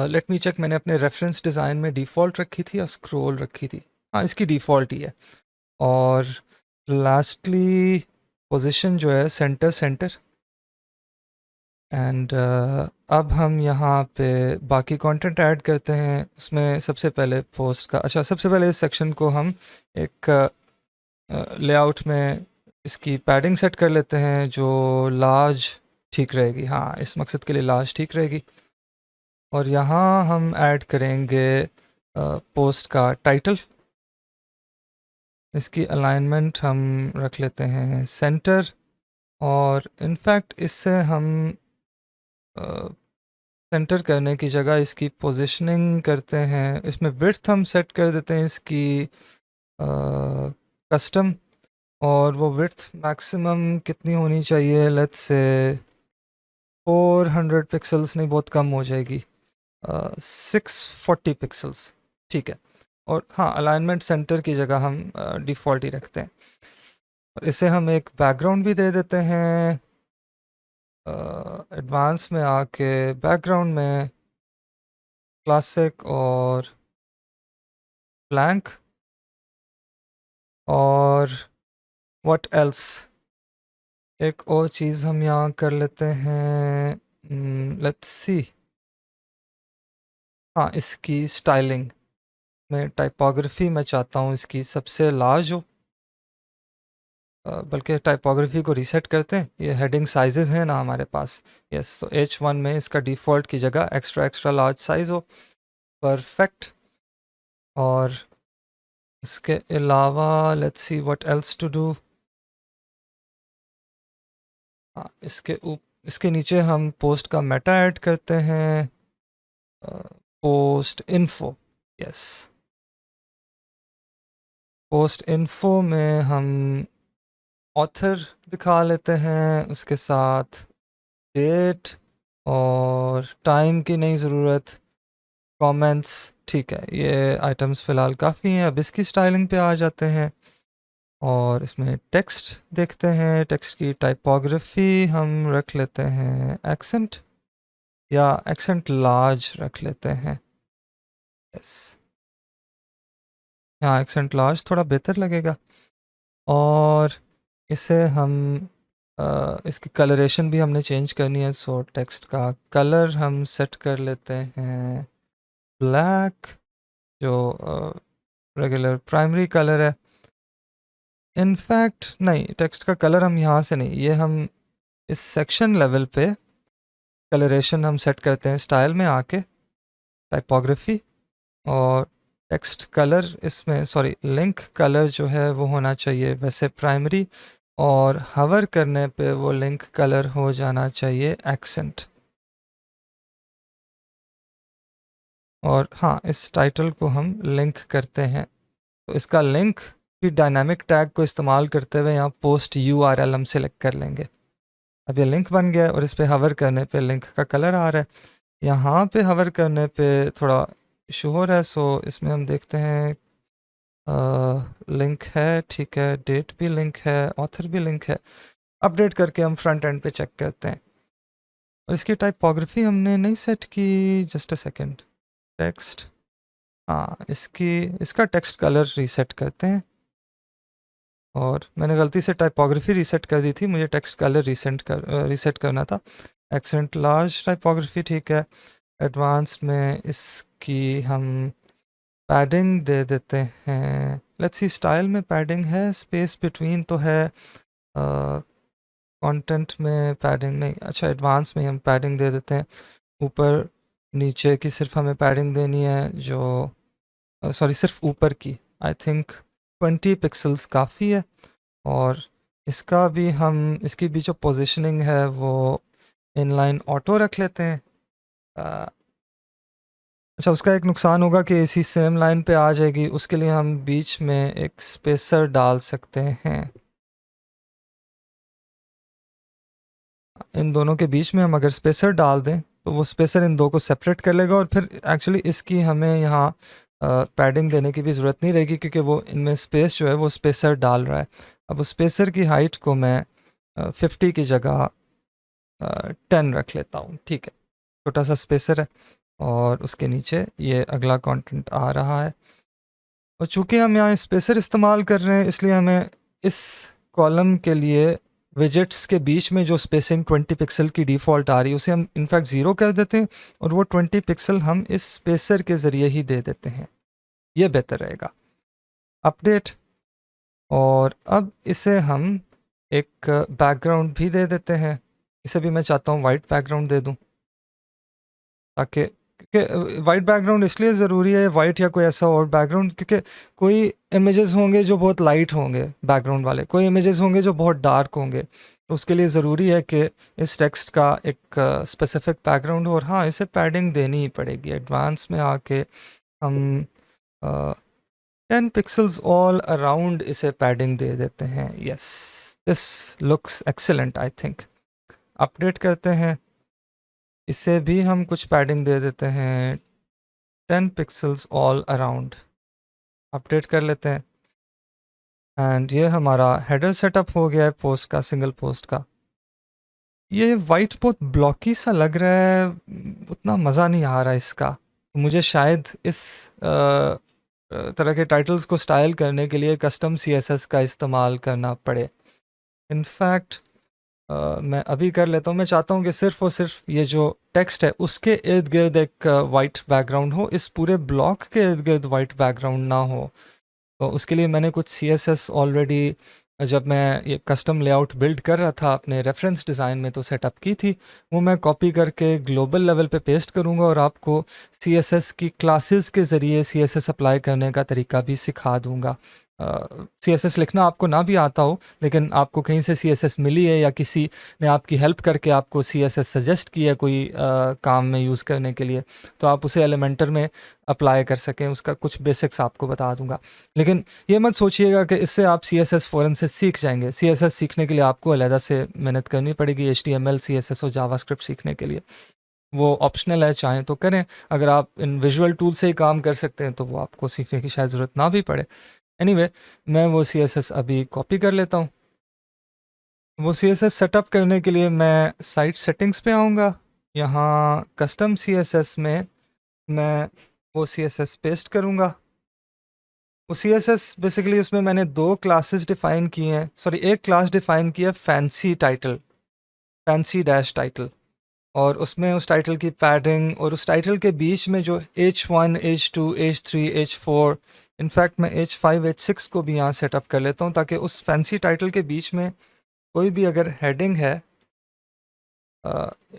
लेट मी चेक, मैंने अपने रेफरेंस डिज़ाइन में डिफ़ॉल्ट रखी थी या स्क्रॉल रखी थी? हाँ, इसकी डिफ़ॉल्ट ही है। और लास्टली पोजीशन जो है सेंटर सेंटर। एंड अब हम यहाँ पे बाकी कंटेंट ऐड करते हैं। उसमें सबसे पहले पोस्ट का, अच्छा सबसे पहले इस सेक्शन को हम एक लेआउट में इसकी पैडिंग सेट कर लेते हैं जो लार्ज ठीक रहेगी। हाँ, इस मकसद के लिए लार्ज ठीक रहेगी। और यहाँ हम ऐड करेंगे पोस्ट का टाइटल। इसकी अलाइनमेंट हम रख लेते हैं सेंटर, और इनफैक्ट इससे हम सेंटर करने की जगह इसकी पोजीशनिंग करते हैं। इसमें विड्थ हम सेट कर देते हैं इसकी कस्टम, और वो विड्थ मैक्सिमम कितनी होनी चाहिए, लेट्स से 400 पिक्सल्स, नहीं बहुत कम हो जाएगी, 640 पिक्सल्स, ठीक है। और हाँ, अलाइनमेंट सेंटर की जगह हम डिफ़ॉल्ट ही रखते हैं। और इसे हम एक बैकग्राउंड भी दे देते हैं। एडवांस में आके बैकग्राउंड में क्लासिक और ब्लैंक, और व्हाट एल्स, एक और चीज़ हम यहाँ कर लेते हैं, लेट्स सी, हाँ इसकी स्टाइलिंग में टाइपोग्राफी मैं चाहता हूँ इसकी सबसे लार्ज हो। बल्कि टाइपोग्राफी को रीसेट करते हैं, ये हेडिंग साइजेस हैं ना हमारे पास, यस, तो H1 में इसका डिफ़ॉल्ट की जगह एक्स्ट्रा एक्स्ट्रा लार्ज साइज़ हो, परफेक्ट। और इसके अलावा let's see what else to do. हाँ, इसके नीचे हम पोस्ट का मेटा ऐड करते हैं, post info, yes. Post info में हम ऑथर दिखा लेते हैं, उसके साथ डेट और टाइम की नहीं ज़रूरत, कमेंट्स, ठीक है, ये आइटम्स फ़िलहाल काफ़ी हैं। अब इसकी स्टाइलिंग पे आ जाते हैं और इसमें टेक्स्ट देखते हैं। टेक्स्ट की टाइपोग्राफी हम रख लेते हैं एक्सेंट, या एक्सेंट लार्ज रख लेते हैं। यस, हाँ, एक्सेंट लार्ज थोड़ा बेहतर लगेगा। और इसे हम इसकी कलरेशन भी हमने चेंज करनी है। सो टेक्स्ट का कलर हम सेट कर लेते हैं ब्लैक, जो रेगुलर प्राइमरी कलर है। इनफैक्ट नहीं, टेक्स्ट का कलर हम यहाँ से नहीं, ये हम इस सेक्शन लेवल पे कलरेशन हम सेट करते हैं स्टाइल में आके, टाइपोग्राफी, और टेक्स्ट कलर इसमें, सॉरी, लिंक कलर जो है वो होना चाहिए वैसे प्राइमरी, और हवर करने पे वो लिंक कलर हो जाना चाहिए एक्सेंट। और हाँ, इस टाइटल को हम लिंक करते हैं, तो इसका लिंक की डायनामिक टैग को इस्तेमाल करते हुए यहाँ पोस्ट URL हम सेलेक्ट कर लेंगे। अब ये लिंक बन गया और इस पर हवर करने पे लिंक का कलर आ रहा है। यहाँ पे हवर करने पे थोड़ा इशू हो रहा है, सो इसमें हम देखते हैं लिंक है, ठीक है, डेट भी लिंक है, ऑथर भी लिंक है। अपडेट करके हम फ्रंट एंड पे चेक करते हैं। और इसकी टाइपोग्राफी हमने नहीं सेट की, जस्ट अ सेकेंड। टेक्स्ट, हाँ, इसका टेक्स्ट कलर रीसेट करते हैं। और मैंने गलती से टाइपोग्राफी रीसेट कर दी थी, मुझे टेक्स्ट कलर रीसेट करना था। एक्सेंट लार्ज टाइपोग्राफी, ठीक है। एडवांस्ड में इसकी हम पैडिंग दे देते हैं। लेट्स सी, स्टाइल में पैडिंग है, स्पेस बिटवीन तो है, कंटेंट में पैडिंग नहीं। अच्छा, एडवांस में हम पैडिंग दे देते हैं। ऊपर नीचे की सिर्फ हमें पैडिंग देनी है, जो सॉरी, सिर्फ ऊपर की। आई थिंक 20 पिक्सल्स काफ़ी है। और इसका भी हम, इसकी भी जो पोजीशनिंग है वो इनलाइन ऑटो रख लेते हैं। अच्छा, उसका एक नुकसान होगा कि इसी सेम लाइन पे आ जाएगी, उसके लिए हम बीच में एक स्पेसर डाल सकते हैं। इन दोनों के बीच में हम अगर स्पेसर डाल दें तो वो स्पेसर इन दो को सेपरेट कर लेगा, और फिर एक्चुअली इसकी हमें यहाँ पैडिंग देने की भी ज़रूरत नहीं रहेगी, क्योंकि वो इनमें स्पेस जो है वो स्पेसर डाल रहा है। अब उस स्पेसर की हाइट को मैं 50 की जगह 10 रख लेता हूँ, ठीक है। छोटा सा स्पेसर है और उसके नीचे ये अगला कंटेंट आ रहा है। और चूंकि हम यहाँ स्पेसर इस्तेमाल कर रहे हैं, इसलिए हमें इस कॉलम के लिए विजेट्स के बीच में जो स्पेसिंग 20 पिक्सल की डिफ़ॉल्ट आ रही है उसे हम इनफैक्ट 0 कर देते हैं, और वो 20 पिक्सल हम इस स्पेसर के ज़रिए ही दे देते हैं। ये बेहतर रहेगा। अपडेट, और अब इसे हम एक बैकग्राउंड भी दे देते हैं। इसे भी मैं चाहता हूँ वाइट बैकग्राउंड दे दूँ, ताकि, क्योंकि वाइट बैकग्राउंड इसलिए ज़रूरी है, वाइट या कोई ऐसा और बैकग्राउंड, क्योंकि कोई इमेजेस होंगे जो बहुत लाइट होंगे बैकग्राउंड वाले, कोई इमेजेस होंगे जो बहुत डार्क होंगे, तो उसके लिए ज़रूरी है कि इस टेक्स्ट का एक स्पेसिफिक बैकग्राउंड हो। और हाँ, इसे पैडिंग देनी ही पड़ेगी। एडवांस में आके हम 10 पिक्सल्स ऑल अराउंड इसे पैडिंग दे देते हैं। Yes, this looks excellent I think. Update करते हैं, इसे भी हम कुछ पैडिंग दे देते हैं, 10 पिक्सल्स ऑल अराउंड। अपडेट कर लेते हैं, एंड ये हमारा हेडर सेटअप हो गया है पोस्ट का, सिंगल पोस्ट का। ये वाइट बहुत ब्लॉकी सा लग रहा है, उतना मज़ा नहीं आ रहा इसका। मुझे शायद इस तरह के टाइटल्स को स्टाइल करने के लिए कस्टम CSS का इस्तेमाल करना पड़े। इनफैक्ट मैं अभी कर लेता हूँ। मैं चाहता हूँ कि सिर्फ और सिर्फ ये जो टेक्स्ट है उसके इर्द गिर्द एक वाइट बैकग्राउंड हो, इस पूरे ब्लॉक के इर्द गिर्द वाइट बैकग्राउंड ना हो। तो उसके लिए मैंने कुछ CSS ऑलरेडी, जब मैं ये कस्टम लेआउट बिल्ड कर रहा था अपने रेफरेंस डिज़ाइन में, तो सेटअप की थी। वो मैं कॉपी करके ग्लोबल लेवल पे पेस्ट करूँगा और आपको CSS की क्लासेस के ज़रिए CSS अप्लाई करने का तरीका भी सिखा दूँगा। CSS लिखना आपको ना भी आता हो, लेकिन आपको कहीं से CSS मिली है या किसी ने आपकी हेल्प करके आपको CSS सजेस्ट किया है कोई काम में यूज़ करने के लिए, तो आप उसे एलिमेंटर में अप्लाई कर सकें, उसका कुछ बेसिक्स आपको बता दूंगा। लेकिन ये मत सोचिएगा कि इससे आप CSS फ़ौरन से सीख जाएंगे। CSS सीखने के लिए आपको अलहदा से मेहनत करनी पड़ेगी, HTML, CSS और जावास्क्रिप्ट सीखने के लिए। वो ऑप्शनल है, चाहें तो करें। अगर आप इन विजुअल टूल से ही काम कर सकते हैं तो वो आपको सीखने की शायद ज़रूरत ना भी पड़े। एनीवे मैं वो CSS अभी कॉपी कर लेता हूँ। वो CSS सेटअप करने के लिए मैं साइट सेटिंग्स पे आऊँगा। यहाँ कस्टम CSS में मैं वो CSS पेस्ट करूँगा। वो CSS बेसिकली उसमें मैंने 2 क्लासेस डिफ़ाइन किए हैं, सॉरी एक क्लास डिफ़ाइन किया है fancy title, fancy dash title, और उसमें उस टाइटल की पैडिंग और उस टाइटल के बीच में जो H1, H2, H3, H4, in fact मैं H5, H6 को भी यहाँ सेटअप कर लेता हूँ ताकि उस फैंसी टाइटल के बीच में कोई भी अगर हेडिंग है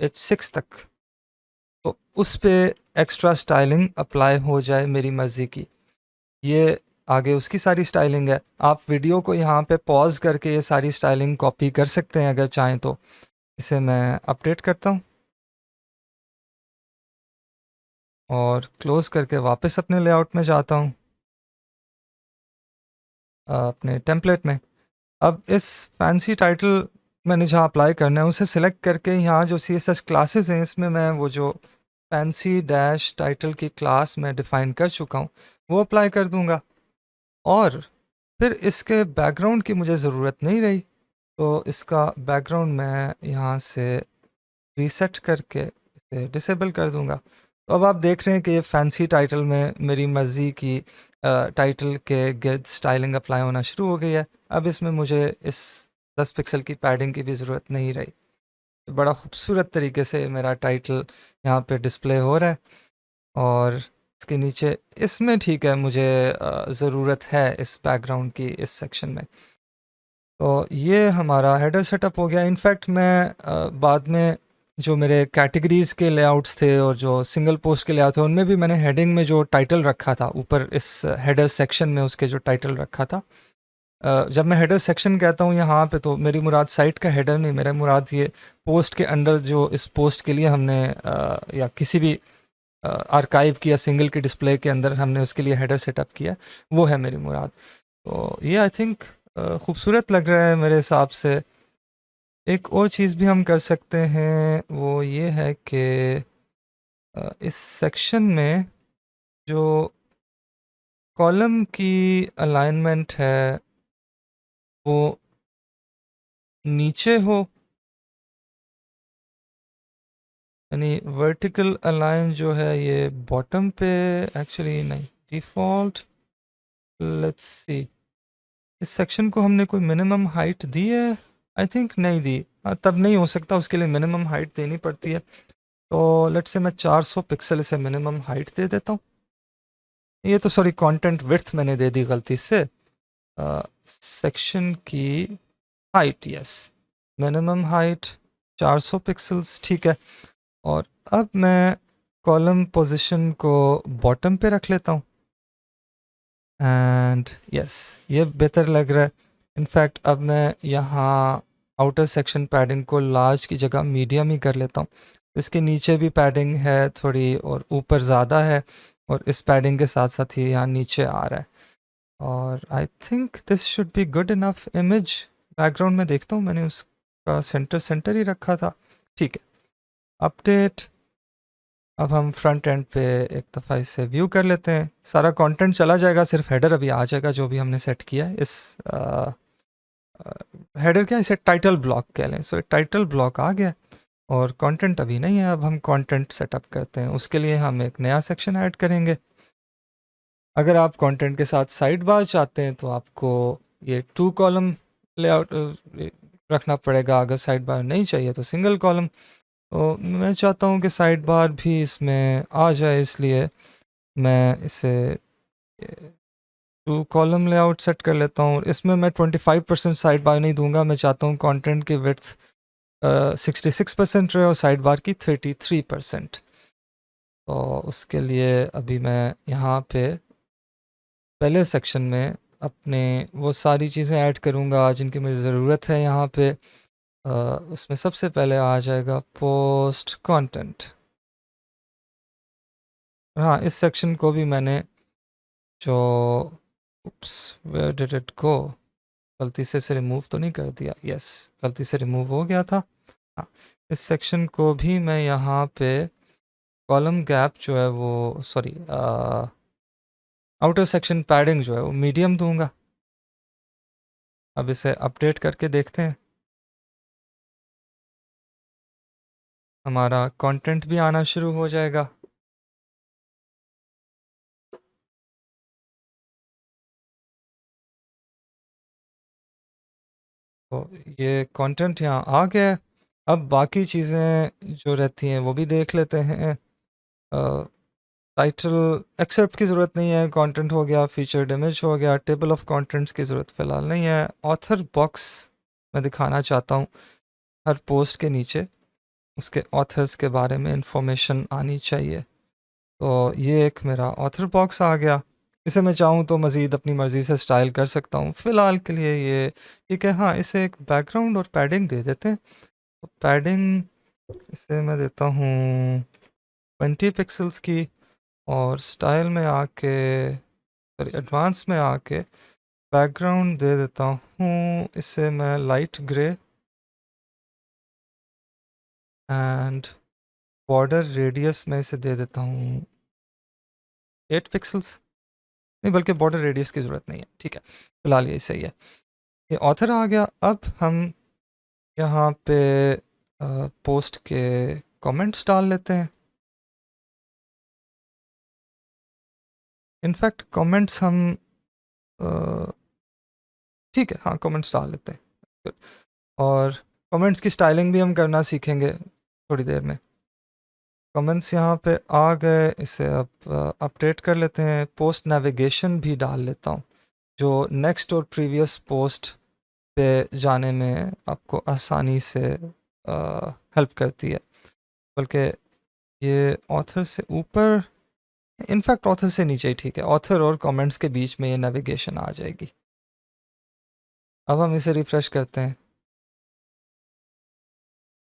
H6 तक तो उस पे एक्स्ट्रा स्टाइलिंग अप्लाई हो जाए मेरी मर्ज़ी की। ये आगे उसकी सारी स्टाइलिंग है। आप वीडियो को यहाँ पे पॉज करके ये सारी स्टाइलिंग कॉपी कर सकते हैं अगर चाहें तो। इसे मैं अपडेट करता हूँ और क्लोज़ करके वापस अपने लेआउट में जाता हूँ, अपने टेम्पलेट में। अब इस फैंसी टाइटल मैंने जहाँ अप्लाई करना है उसे सिलेक्ट करके यहाँ जो CSS क्लासेस हैं इसमें मैं वो जो फैंसी डैश टाइटल की क्लास मैं डिफ़ाइन कर चुका हूँ वो अप्लाई कर दूँगा। और फिर इसके बैकग्राउंड की मुझे ज़रूरत नहीं रही, तो इसका बैकग्राउंड मैं यहाँ से रीसेट करके इसे डिसेबल कर दूँगा। तो अब आप देख रहे हैं कि ये फैंसी टाइटल में मेरी मर्ज़ी की टाइटल के गिर्द स्टाइलिंग अप्लाई होना शुरू हो गई है। अब इसमें मुझे इस 10 पिक्सल की पैडिंग की भी ज़रूरत नहीं रही। तो बड़ा खूबसूरत तरीके से मेरा टाइटल यहाँ पे डिस्प्ले हो रहा है और इसके नीचे इसमें ठीक है, मुझे ज़रूरत है इस बैकग्राउंड की इस सेक्शन में। तो ये हमारा हेडर सेटअप हो गया। इनफैक्ट मैं बाद में जो मेरे कैटेगरीज़ के लेआउट्स थे और जो सिंगल पोस्ट के लेआउट थे उनमें भी मैंने हेडिंग में जो टाइटल रखा था ऊपर इस हेडर सेक्शन में उसके जो टाइटल रखा था, जब मैं हेडर सेक्शन कहता हूँ यहाँ पे तो मेरी मुराद साइट का हेडर नहीं, मेरा मुराद ये पोस्ट के अंडर जो इस पोस्ट के लिए हमने या किसी भी आर्काइव की या सिंगल के डिस्प्ले के अंदर हमने उसके लिए हेडर सेटअप किया, वो है मेरी मुराद। तो ये आई थिंक खूबसूरत लग रहा है मेरे हिसाब से। एक और चीज़ भी हम कर सकते हैं वो ये है कि इस सेक्शन में जो कॉलम की अलाइनमेंट है वो नीचे हो, यानी वर्टिकल अलाइन जो है ये बॉटम पे, एक्चुअली नहीं, डिफ़ॉल्ट, लेट्स सी, इस सेक्शन को हमने कोई मिनिमम हाइट दी है? आई थिंक नहीं दी। तब नहीं हो सकता, उसके लिए मिनिमम हाइट देनी पड़ती है। तो लेट्स से मैं 400 पिक्सल इसे मिनिमम हाइट दे देता हूँ। ये तो सॉरी कंटेंट विड्थ मैंने दे दी गलती से। सेक्शन की height, yes, minimum height 400 pixels, ठीक है। और अब मैं कॉलम पोजीशन को बॉटम पे रख लेता हूँ एंड यस, ये बेहतर लग रहा है। इनफैक्ट अब मैं यहाँ आउटर सेक्शन पैडिंग को लार्ज की जगह मीडियम ही कर लेता हूँ। इसके नीचे भी पैडिंग है थोड़ी और ऊपर ज़्यादा है और इस पैडिंग के साथ साथ ही यहाँ नीचे आ रहा है। और I think this should be good enough image. Background में देखता हूँ, मैंने उसका सेंटर ही रखा था, ठीक है। अपडेट, अब हम फ्रंट एंड पे एक दफ़ा इसे व्यू कर लेते हैं। सारा कंटेंट चला जाएगा, सिर्फ हेडर अभी आ जाएगा जो भी हमने सेट किया है। इस हेडर क्या, इसे टाइटल ब्लॉक कह लें। सो टाइटल ब्लॉक आ गया और कंटेंट अभी नहीं है। अब हम कंटेंट सेटअप करते हैं, उसके लिए हम एक नया सेक्शन ऐड करेंगे। अगर आप कंटेंट के साथ साइड बार चाहते हैं तो आपको ये 2 कॉलम लेआउट रखना पड़ेगा। अगर साइड बार नहीं चाहिए तो सिंगल कॉलम। तो मैं चाहता हूँ कि साइड बार भी इसमें आ जाए, इसलिए मैं इसे 2 कॉलम लेआउट सेट कर लेता हूँ। इसमें मैं 25% साइड बार नहीं दूंगा। मैं चाहता हूँ कंटेंट की विड्थ 66% रहे और साइड बार की 33%। तो उसके लिए अभी मैं यहाँ पे पहले सेक्शन में अपने वो सारी चीज़ें ऐड करूँगा जिनकी मुझे ज़रूरत है। यहाँ पे उसमें सबसे पहले आ जाएगा पोस्ट कंटेंट। हाँ, इस सेक्शन को भी मैंने जो वेयर डिड इट गो, गलती से इसे रिमूव तो नहीं कर दिया? यस, गलती से रिमूव हो गया था। हाँ, इस सेक्शन को भी मैं यहाँ पे कॉलम गैप जो है वो सॉरी आउटर सेक्शन पैडिंग जो है वो मीडियम दूंगा। अब इसे अपडेट करके देखते हैं, हमारा कंटेंट भी आना शुरू हो जाएगा। तो ये कंटेंट यहाँ आ गया है। अब बाकी चीज़ें जो रहती हैं वो भी देख लेते हैं। टाइटल एक्सेप्ट की ज़रूरत नहीं है, कंटेंट हो गया, फीचर्ड इमेज हो गया, टेबल ऑफ कंटेंट्स की ज़रूरत फ़िलहाल नहीं है। ऑथर बॉक्स मैं दिखाना चाहता हूँ, हर पोस्ट के नीचे उसके ऑथर्स के बारे में इंफॉर्मेशन आनी चाहिए। तो ये एक मेरा ऑथर बॉक्स आ गया। इसे मैं चाहूँ तो मज़ीद अपनी मर्ज़ी से स्टाइल कर सकता हूँ। फ़िलहाल के लिए ये ठीक है। हाँ, इसे एक बैकग्राउंड और पैडिंग दे देते हैं। तो पैडिंग इसे मैं देता हूँ 20 पिक्सल्स की, और स्टाइल में आके सॉरी एडवांस में आके बैकग्राउंड दे देता हूँ इसे मैं light grey, and border radius में इसे दे देता हूँ 8 पिक्सल्स। नहीं, बल्कि बॉर्डर रेडियस की ज़रूरत नहीं है, ठीक है, फिलहाल यही सही है। ये ऑथर आ गया। अब हम यहाँ पे पोस्ट के कमेंट्स डाल लेते हैं। इनफैक्ट कमेंट्स हम ठीक है, हाँ कमेंट्स डाल लेते हैं। Good. और कमेंट्स की स्टाइलिंग भी हम करना सीखेंगे थोड़ी देर में। कमेंट्स यहाँ पे आ गए, इसे अब अपडेट कर लेते हैं। पोस्ट नेविगेशन भी डाल लेता हूँ, जो नेक्स्ट और प्रीवियस पोस्ट पे जाने में आपको आसानी से हेल्प करती है। बल्कि ये ऑथर से ऊपर, इनफैक्ट ऑथर से नीचे ही ठीक है, ऑथर और कमेंट्स के बीच में ये नेविगेशन आ जाएगी। अब हम इसे रिफ़्रेश करते हैं,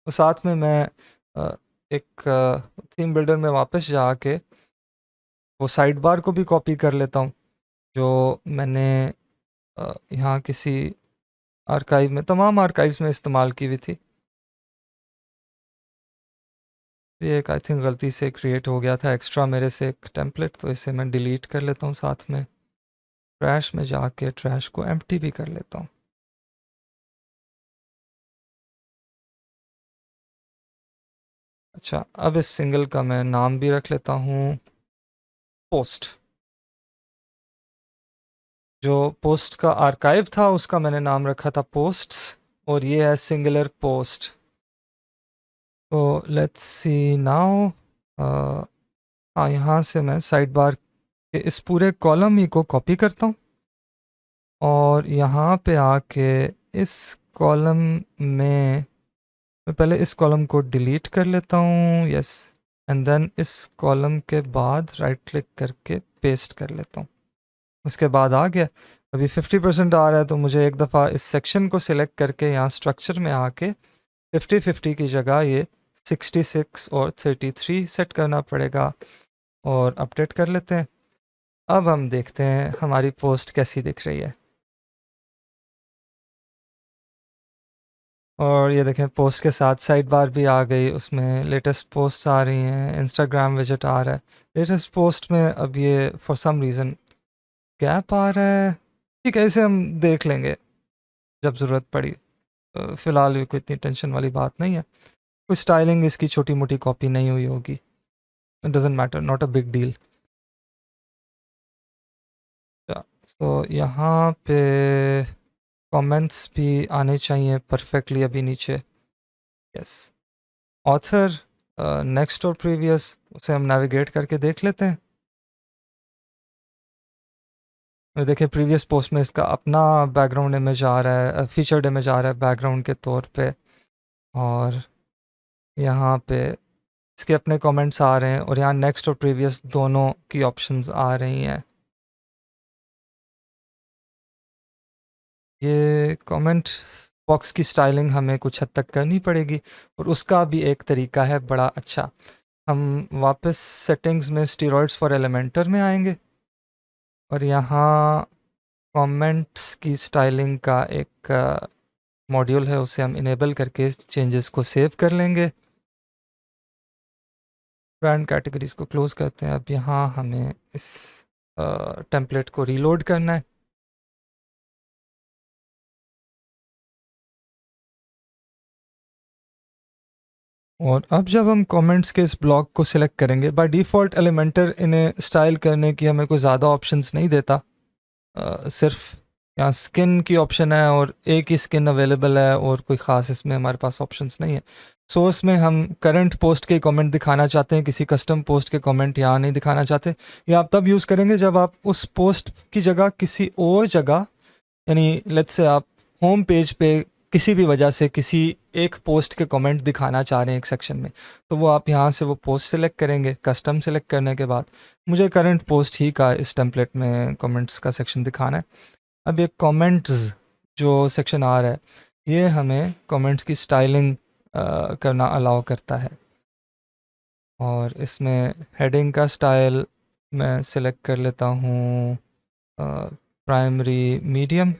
तो साथ में मैं एक थीम बिल्डर में वापस जाके वो साइड बार को भी कॉपी कर लेता हूँ, जो मैंने यहाँ किसी आर्काइव में, तमाम आर्काइव्स में इस्तेमाल की हुई थी। ये एक आई थिंक गलती से क्रिएट हो गया था एक्स्ट्रा मेरे से एक टेम्पलेट, तो इसे मैं डिलीट कर लेता हूँ। साथ में ट्रैश में जाके ट्रैश को एम्प्टी भी कर लेता हूँ। अच्छा, अब इस सिंगल का मैं नाम भी रख लेता हूँ पोस्ट। जो पोस्ट का आर्काइव था उसका मैंने नाम रखा था पोस्ट्स, और ये है सिंगुलर पोस्ट। तो लेट्स सी नाउ, हाँ यहाँ से मैं साइड बार के इस पूरे कॉलम ही को कॉपी करता हूँ, और यहाँ पे आके इस कॉलम में मैं पहले इस कॉलम को डिलीट कर लेता हूँ, यस, एंड देन इस कॉलम के बाद राइट क्लिक करके पेस्ट कर लेता हूँ। उसके बाद आ गया। अभी 50% आ रहा है, तो मुझे एक दफ़ा इस सेक्शन को सिलेक्ट करके यहाँ स्ट्रक्चर में आके 50-50 की जगह ये 66 और 33 सेट करना पड़ेगा, और अपडेट कर लेते हैं। अब हम देखते हैं हमारी पोस्ट कैसी दिख रही है। और ये देखें, पोस्ट के साथ साइड बार भी आ गई, उसमें लेटेस्ट पोस्ट आ रही हैं, इंस्टाग्राम विजेट आ रहा है। लेटेस्ट पोस्ट में अब ये फॉर सम रीज़न गैप आ रहा है। ठीक है, इसे हम देख लेंगे जब ज़रूरत पड़ी। फ़िलहाल ये कोई इतनी टेंशन वाली बात नहीं है। कोई स्टाइलिंग इसकी छोटी मोटी कॉपी नहीं हुई होगी, it doesn't matter, not a big deal. तो यहाँ पे कमेंट्स भी आने चाहिए परफेक्टली अभी नीचे, यस। ऑथर, नेक्स्ट और प्रीवियस, उसे हम नेविगेट करके देख लेते हैं। और देखिए प्रीवियस पोस्ट में इसका अपना बैकग्राउंड इमेज आ रहा है, फीचर्ड इमेज आ रहा है बैकग्राउंड के तौर पे, और यहाँ पे इसके अपने कमेंट्स आ रहे हैं, और यहाँ नेक्स्ट और प्रीवियस दोनों की ऑप्शंस आ रही हैं। ये कमेंट बॉक्स की स्टाइलिंग हमें कुछ हद तक करनी पड़ेगी, और उसका भी एक तरीका है बड़ा अच्छा। हम वापस सेटिंग्स में स्टीरॉइड्स फॉर एलिमेंटर में आएंगे, और यहाँ कमेंट्स की स्टाइलिंग का एक मॉड्यूल है, उसे हम इनेबल करके चेंजेस को सेव कर लेंगे। ब्रांड कैटेगरीज को क्लोज़ करते हैं। अब यहाँ हमें इस टेम्पलेट को रीलोड करना है। और अब जब हम कमेंट्स के इस ब्लॉक को सिलेक्ट करेंगे, बाय डिफ़ॉल्ट एलिमेंटर इन्हें स्टाइल करने की हमें कोई ज़्यादा ऑप्शंस नहीं देता। सिर्फ यहाँ स्किन की ऑप्शन है और एक ही स्किन अवेलेबल है और कोई ख़ास इसमें हमारे पास ऑप्शंस नहीं है। सोर्स में हम करंट पोस्ट के कमेंट दिखाना चाहते हैं, किसी कस्टम पोस्ट के कमेंट यहाँ नहीं दिखाना चाहते। ये आप तब यूज़ करेंगे जब आप उस पोस्ट की जगह किसी और जगह, यानी लेट्स से आप होम पेज पे किसी भी वजह से किसी एक पोस्ट के कमेंट दिखाना चाह रहे हैं एक सेक्शन में, तो वो आप यहाँ से वो पोस्ट सेलेक्ट करेंगे। कस्टम सेलेक्ट करने के बाद मुझे करंट पोस्ट ही का इस टेम्पलेट में कमेंट्स का सेक्शन दिखाना है। अब ये कमेंट्स जो सेक्शन आ रहा है, ये हमें कमेंट्स की स्टाइलिंग करना अलाउ करता है। और इसमें हेडिंग का स्टाइल मैं सिलेक्ट कर लेता हूँ प्राइमरी मीडियम।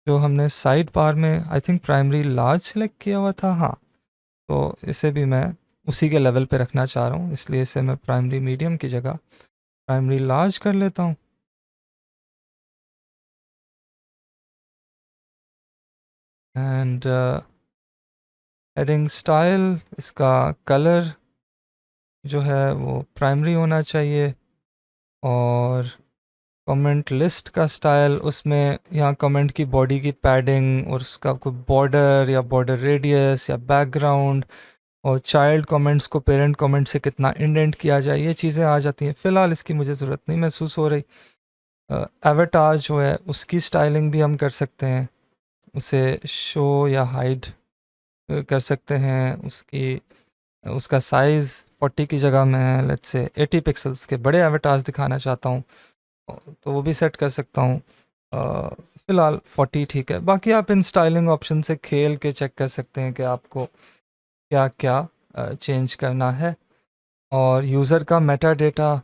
जो हमने साइड बार में I think primary large select किया हुआ था, हाँ, तो इसे भी मैं उसी के लेवल पे रखना चाह रहा हूँ, इसलिए इसे मैं प्राइमरी मीडियम की जगह प्राइमरी लार्ज कर लेता हूँ। एंड हेडिंग स्टाइल, इसका कलर जो है वो प्राइमरी होना चाहिए। और कमेंट लिस्ट का स्टाइल, उसमें यहाँ कमेंट की बॉडी की पैडिंग और उसका कोई बॉर्डर या बॉर्डर रेडियस या बैकग्राउंड, और चाइल्ड कमेंट्स को पेरेंट कमेंट से कितना इंडेंट किया जाए, ये चीज़ें आ जाती हैं। फ़िलहाल इसकी मुझे ज़रूरत नहीं महसूस हो रही। एवटार जो है उसकी स्टाइलिंग भी हम कर सकते हैं, उसे शो या हाइड कर सकते हैं। उसका साइज़ 40 की जगह मैं लेट्स से 80 पिक्सल्स के बड़े एवटार्स दिखाना चाहता हूँ, तो वो भी सेट कर सकता हूँ। फ़िलहाल 40 ठीक है। बाकी आप इन स्टाइलिंग ऑप्शन से खेल के चेक कर सकते हैं कि आपको क्या क्या चेंज करना है। और यूज़र का मेटा डेटा,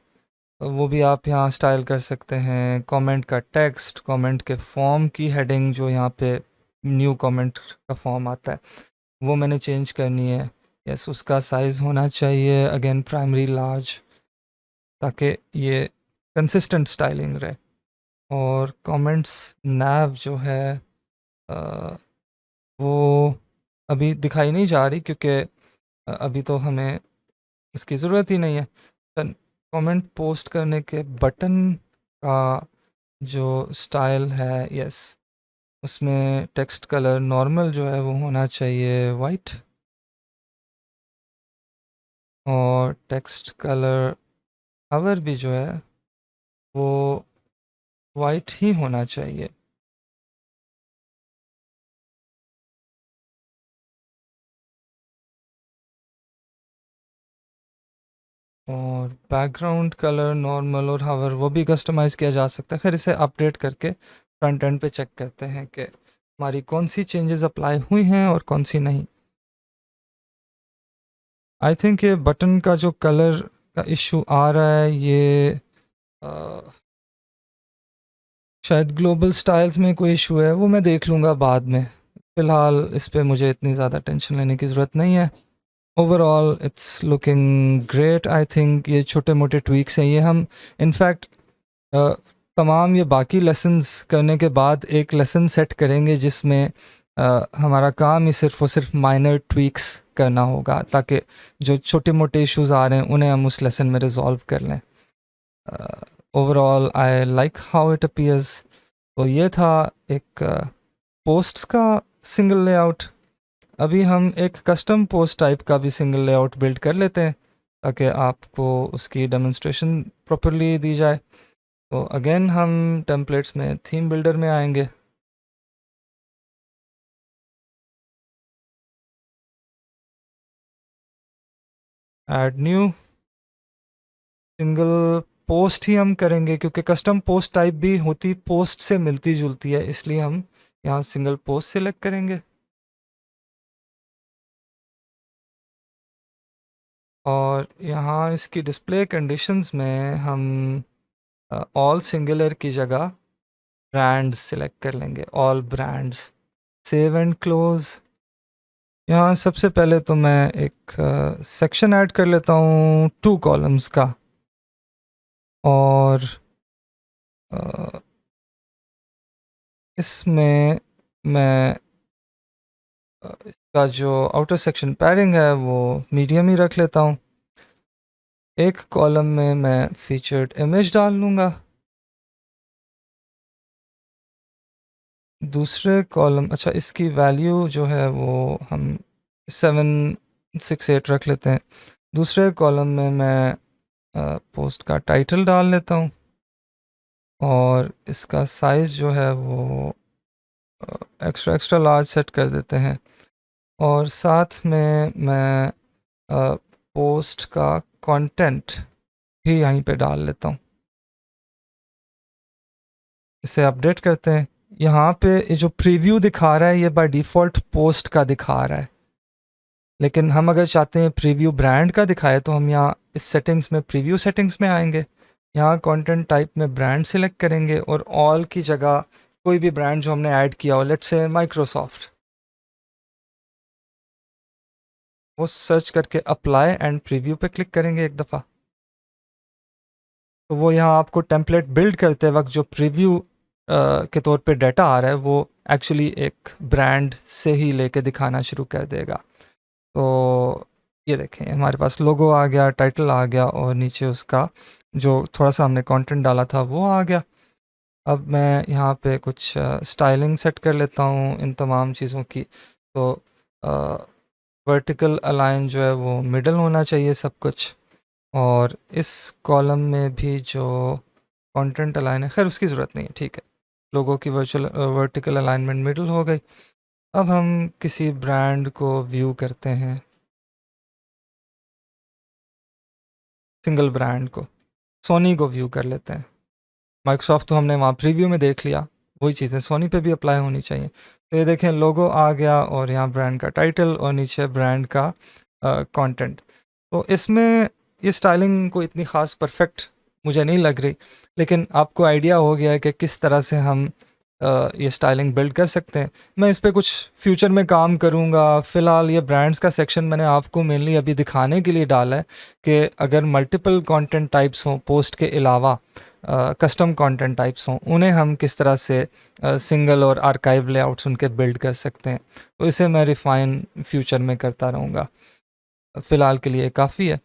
वो भी आप यहाँ स्टाइल कर सकते हैं। कमेंट का टेक्स्ट, कमेंट के फॉर्म की हेडिंग जो यहाँ पे न्यू कमेंट का फॉर्म आता है, वो मैंने चेंज करनी है। यस, उसका साइज़ होना चाहिए अगेन प्राइमरी लार्ज, ताकि ये कंसिस्टेंट स्टाइलिंग रहे। और कमेंट्स नैव जो है अ, वो अभी दिखाई नहीं जा रही, क्योंकि अभी तो हमें इसकी ज़रूरत ही नहीं है। कमेंट पोस्ट करने के बटन का जो स्टाइल है, यस, उसमें टेक्स्ट कलर नॉर्मल जो है वो होना चाहिए वाइट, और टेक्स्ट कलर हवर भी जो है वो वाइट ही होना चाहिए। और बैकग्राउंड कलर नॉर्मल और हावर वो भी कस्टमाइज़ किया जा सकता है। खैर, इसे अपडेट करके फ्रंट एंड पे चेक करते हैं कि हमारी कौन सी चेंजेस अप्लाई हुई हैं और कौन सी नहीं। आई थिंक ये बटन का जो कलर का इशू आ रहा है, ये शायद ग्लोबल स्टाइल्स में कोई इशू है, वो मैं देख लूँगा बाद में। फ़िलहाल इस पे मुझे इतनी ज़्यादा टेंशन लेने की ज़रूरत नहीं है। Overall it's looking great. I think ये छोटे मोटे ट्वीक्स हैं, ये हम इनफैक्ट तमाम ये बाकी लेसन्स करने के बाद एक लेसन सेट करेंगे जिसमें हमारा काम ही सिर्फ और सिर्फ माइनर ट्वीक्स करना होगा, ताकि जो छोटे मोटे इश्यूज़ आ रहे हैं उन्हें हम उस लेसन में रिजॉल्व कर लें। Overall I like how it appears. तो ये था एक पोस्ट्स का सिंगल लेआउट। अभी हम एक कस्टम पोस्ट टाइप का भी सिंगल लेआउट बिल्ड कर लेते हैं, ताकि आपको उसकी डेमोन्स्ट्रेशन प्रॉपरली दी जाए। तो अगेन हम टेम्पलेट्स में थीम बिल्डर में आएंगे। ऐड न्यू सिंगल पोस्ट ही हम करेंगे, क्योंकि कस्टम पोस्ट टाइप भी होती पोस्ट से मिलती जुलती है, इसलिए हम यहाँ सिंगल पोस्ट सिलेक्ट करेंगे। और यहाँ इसकी डिस्प्ले कंडीशंस में हम ऑल सिंगुलर की जगह ब्रांड्स सिलेक्ट कर लेंगे, all brands. Save and close. यहाँ सबसे पहले तो मैं एक सेक्शन ऐड कर लेता हूँ 2 कॉलम्स का, और अ, इसमें मैं इसका जो आउटर सेक्शन पैडिंग है वो मीडियम ही रख लेता हूँ। एक कॉलम में मैं फीचर्ड इमेज डाल लूँगा, दूसरे कॉलम, अच्छा इसकी वैल्यू जो है वो हम 768 रख लेते हैं। दूसरे कॉलम में मैं पोस्ट का टाइटल डाल लेता हूँ, और इसका साइज़ जो है वो एक्स्ट्रा एक्स्ट्रा लार्ज सेट कर देते हैं, और साथ में मैं पोस्ट का कंटेंट भी यहीं पे डाल लेता हूँ। इसे अपडेट करते हैं। यहाँ पे ये जो प्रीव्यू दिखा रहा है ये बाय डिफ़ॉल्ट पोस्ट का दिखा रहा है, लेकिन हम अगर चाहते हैं प्रीव्यू ब्रांड का दिखाए तो हम यहाँ इस सेटिंग्स में प्रीव्यू सेटिंग्स में आएंगे, यहाँ कंटेंट टाइप में ब्रांड सिलेक्ट करेंगे, और ऑल की जगह कोई भी ब्रांड जो हमने ऐड किया हो, लेट्स से माइक्रोसॉफ्ट, वो सर्च करके अप्लाई एंड प्रीव्यू पे क्लिक करेंगे एक दफ़ा, तो वो यहाँ आपको टेम्पलेट बिल्ड करते वक्त जो प्रीव्यू के तौर पे डाटा आ रहा है वो एक्चुअली एक ब्रांड से ही लेके दिखाना शुरू कर देगा। तो ये देखें हमारे पास लोगो आ गया, टाइटल आ गया, और नीचे उसका जो थोड़ा सा हमने कंटेंट डाला था वो आ गया। अब मैं यहाँ पे कुछ स्टाइलिंग सेट कर लेता हूँ इन तमाम चीज़ों की। तो वर्टिकल अलाइन जो है वो मिडल होना चाहिए सब कुछ, और इस कॉलम में भी जो कंटेंट अलाइन है, खैर उसकी ज़रूरत नहीं है, ठीक है। लोगों की वर्टिकल अलाइनमेंट मिडल हो गई। अब हम किसी ब्रांड को व्यू करते हैं, सिंगल ब्रांड को, सोनी को व्यू कर लेते हैं। माइक्रोसॉफ्ट तो हमने वहाँ प्रीव्यू में देख लिया, वही चीज़ें सोनी पे भी अप्लाई होनी चाहिए। तो ये देखें लोगो आ गया, और यहाँ ब्रांड का टाइटल, और नीचे ब्रांड का कंटेंट। तो इसमें ये स्टाइलिंग को इतनी ख़ास परफेक्ट मुझे नहीं लग रही, लेकिन आपको आइडिया हो गया है कि किस तरह से हम ये स्टाइलिंग बिल्ड कर सकते हैं। मैं इस पे कुछ फ्यूचर में काम करूँगा। फ़िलहाल ये ब्रांड्स का सेक्शन मैंने आपको मेनली अभी दिखाने के लिए डाला है कि अगर मल्टीपल कंटेंट टाइप्स हों पोस्ट के अलावा, कस्टम कंटेंट टाइप्स हों, उन्हें हम किस तरह से सिंगल और आर्काइव लेआउट्स उनके बिल्ड कर सकते हैं। तो इसे मैं रिफ़ाइन फ्यूचर में करता रहूँगा। फ़िलहाल के लिए काफ़ी है।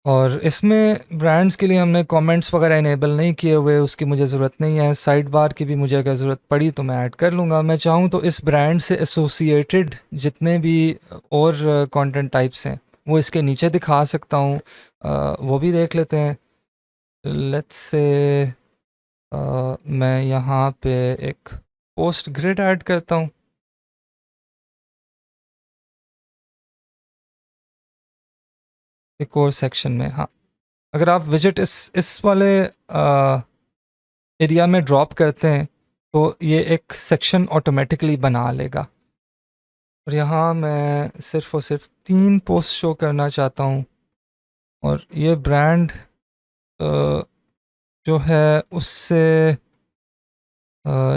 और इसमें ब्रांड्स के लिए हमने कमेंट्स वगैरह इनेबल नहीं किए हुए, उसकी मुझे ज़रूरत नहीं है। साइड बार की भी मुझे अगर ज़रूरत पड़ी तो मैं ऐड कर लूँगा। मैं चाहूँ तो इस ब्रांड से एसोसिएटेड जितने भी और कंटेंट टाइप्स हैं वो इसके नीचे दिखा सकता हूँ, वो भी देख लेते हैं। लेट्स से मैं यहाँ पे एक पोस्ट ग्रिड ऐड करता हूँ। एक और सेक्शन में, हाँ, अगर आप विजिट इस वाले एरिया में ड्रॉप करते हैं तो ये एक सेक्शन ऑटोमेटिकली बना लेगा। और यहाँ मैं सिर्फ़ और सिर्फ 3 पोस्ट शो करना चाहता हूँ, और ये ब्रांड जो है उससे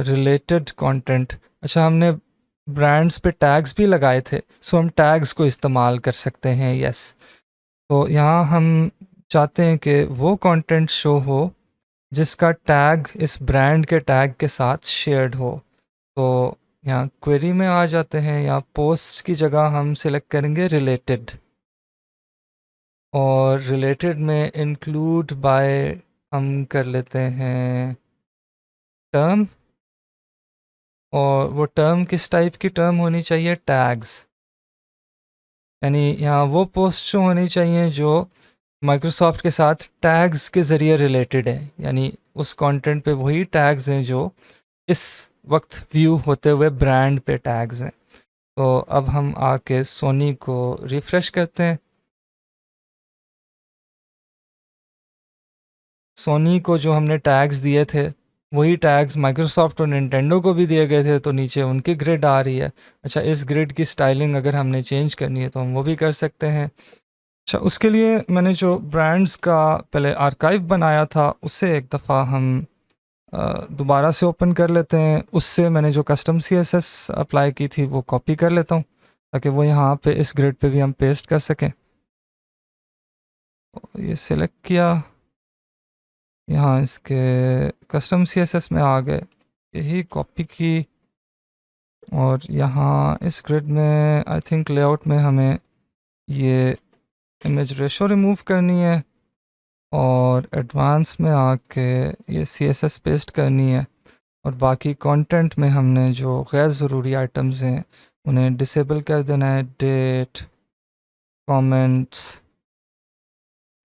रिलेटेड कंटेंट। अच्छा, हमने ब्रांड्स पे टैग्स भी लगाए थे, सो हम टैग्स को इस्तेमाल कर सकते हैं। यस, तो यहाँ हम चाहते हैं कि वो कंटेंट शो हो जिसका टैग इस ब्रांड के टैग के साथ शेयर्ड हो। तो यहाँ क्वेरी में आ जाते हैं, यहाँ पोस्ट की जगह हम सिलेक्ट करेंगे रिलेटेड, और रिलेटेड में इंक्लूड बाय हम कर लेते हैं टर्म, और वो टर्म किस टाइप की टर्म होनी चाहिए, टैग्स। यानी यहाँ वो पोस्ट शो होनी चाहिए जो माइक्रोसॉफ्ट के साथ टैग्स के ज़रिए रिलेटेड है, यानी उस कंटेंट पे वही टैग्स हैं जो इस वक्त व्यू होते हुए ब्रांड पे टैग्स हैं। तो अब हम आके सोनी को रिफ़्रेश करते हैं। सोनी को जो हमने टैग्स दिए थे वही टैग्स माइक्रोसॉफ्ट और निंटेंडो को भी दिए गए थे, तो नीचे उनकी ग्रिड आ रही है। अच्छा, इस ग्रिड की स्टाइलिंग अगर हमने चेंज करनी है तो हम वो भी कर सकते हैं। अच्छा, उसके लिए मैंने जो ब्रांड्स का पहले आर्काइव बनाया था उसे एक दफ़ा हम दोबारा से ओपन कर लेते हैं, उससे मैंने जो कस्टम CSS अप्लाई की थी वो कॉपी कर लेता हूँ ताकि वो यहाँ पे इस ग्रिड पे भी हम पेस्ट कर सकें। ये सिलेक्ट किया, यहाँ इसके कस्टम CSS में आ गए, यही कॉपी की और यहाँ इस ग्रिड में आई थिंक लेआउट में हमें ये इमेज रेशो रिमूव करनी है और एडवांस में आके ये CSS पेस्ट करनी है और बाकी कंटेंट में हमने जो गैर ज़रूरी आइटम्स हैं उन्हें डिसेबल कर देना है, डेट, कमेंट्स,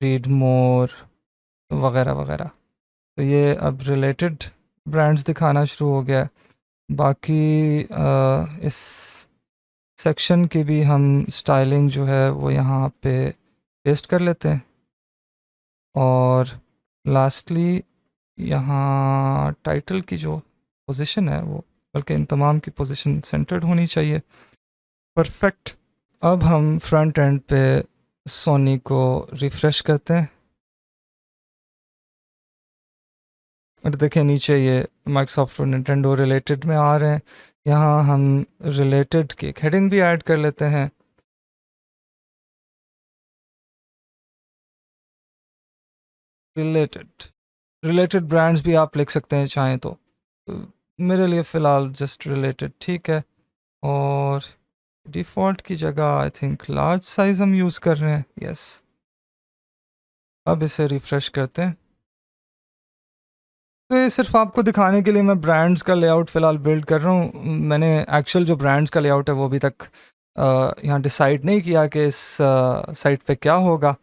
रीड मोर वगैरह वगैरह। तो ये अब रिलेटेड ब्रांड्स दिखाना शुरू हो गया है। बाकी इस सेक्शन की भी हम स्टाइलिंग जो है वो यहाँ पे पेस्ट कर लेते हैं और लास्टली यहाँ टाइटल की जो पोजीशन है वो, बल्कि इन तमाम की पोजीशन सेंटर्ड होनी चाहिए। परफेक्ट। अब हम फ्रंट एंड पे सोनी को रिफ़्रेश करते हैं और देखें नीचे ये माइक्रोसॉफ्ट और निंटेंडो रिलेटेड में आ रहे हैं। यहाँ हम रिलेटेड की एक हेडिंग भी ऐड कर लेते हैं। रिलेटेड रिलेटेड ब्रांड्स भी आप लिख सकते हैं चाहें तो। मेरे लिए फ़िलहाल जस्ट रिलेटेड ठीक है और डिफ़ॉल्ट की जगह आई थिंक लार्ज साइज़ हम यूज़ कर रहे हैं। यस, अब इसे रिफ़्रेश करते हैं। तो ये सिर्फ आपको दिखाने के लिए मैं ब्रांड्स का लेआउट फ़िलहाल बिल्ड कर रहा हूँ। मैंने एक्चुअल जो ब्रांड्स का लेआउट है वो अभी तक यहाँ डिसाइड नहीं किया कि इस साइट पे क्या होगा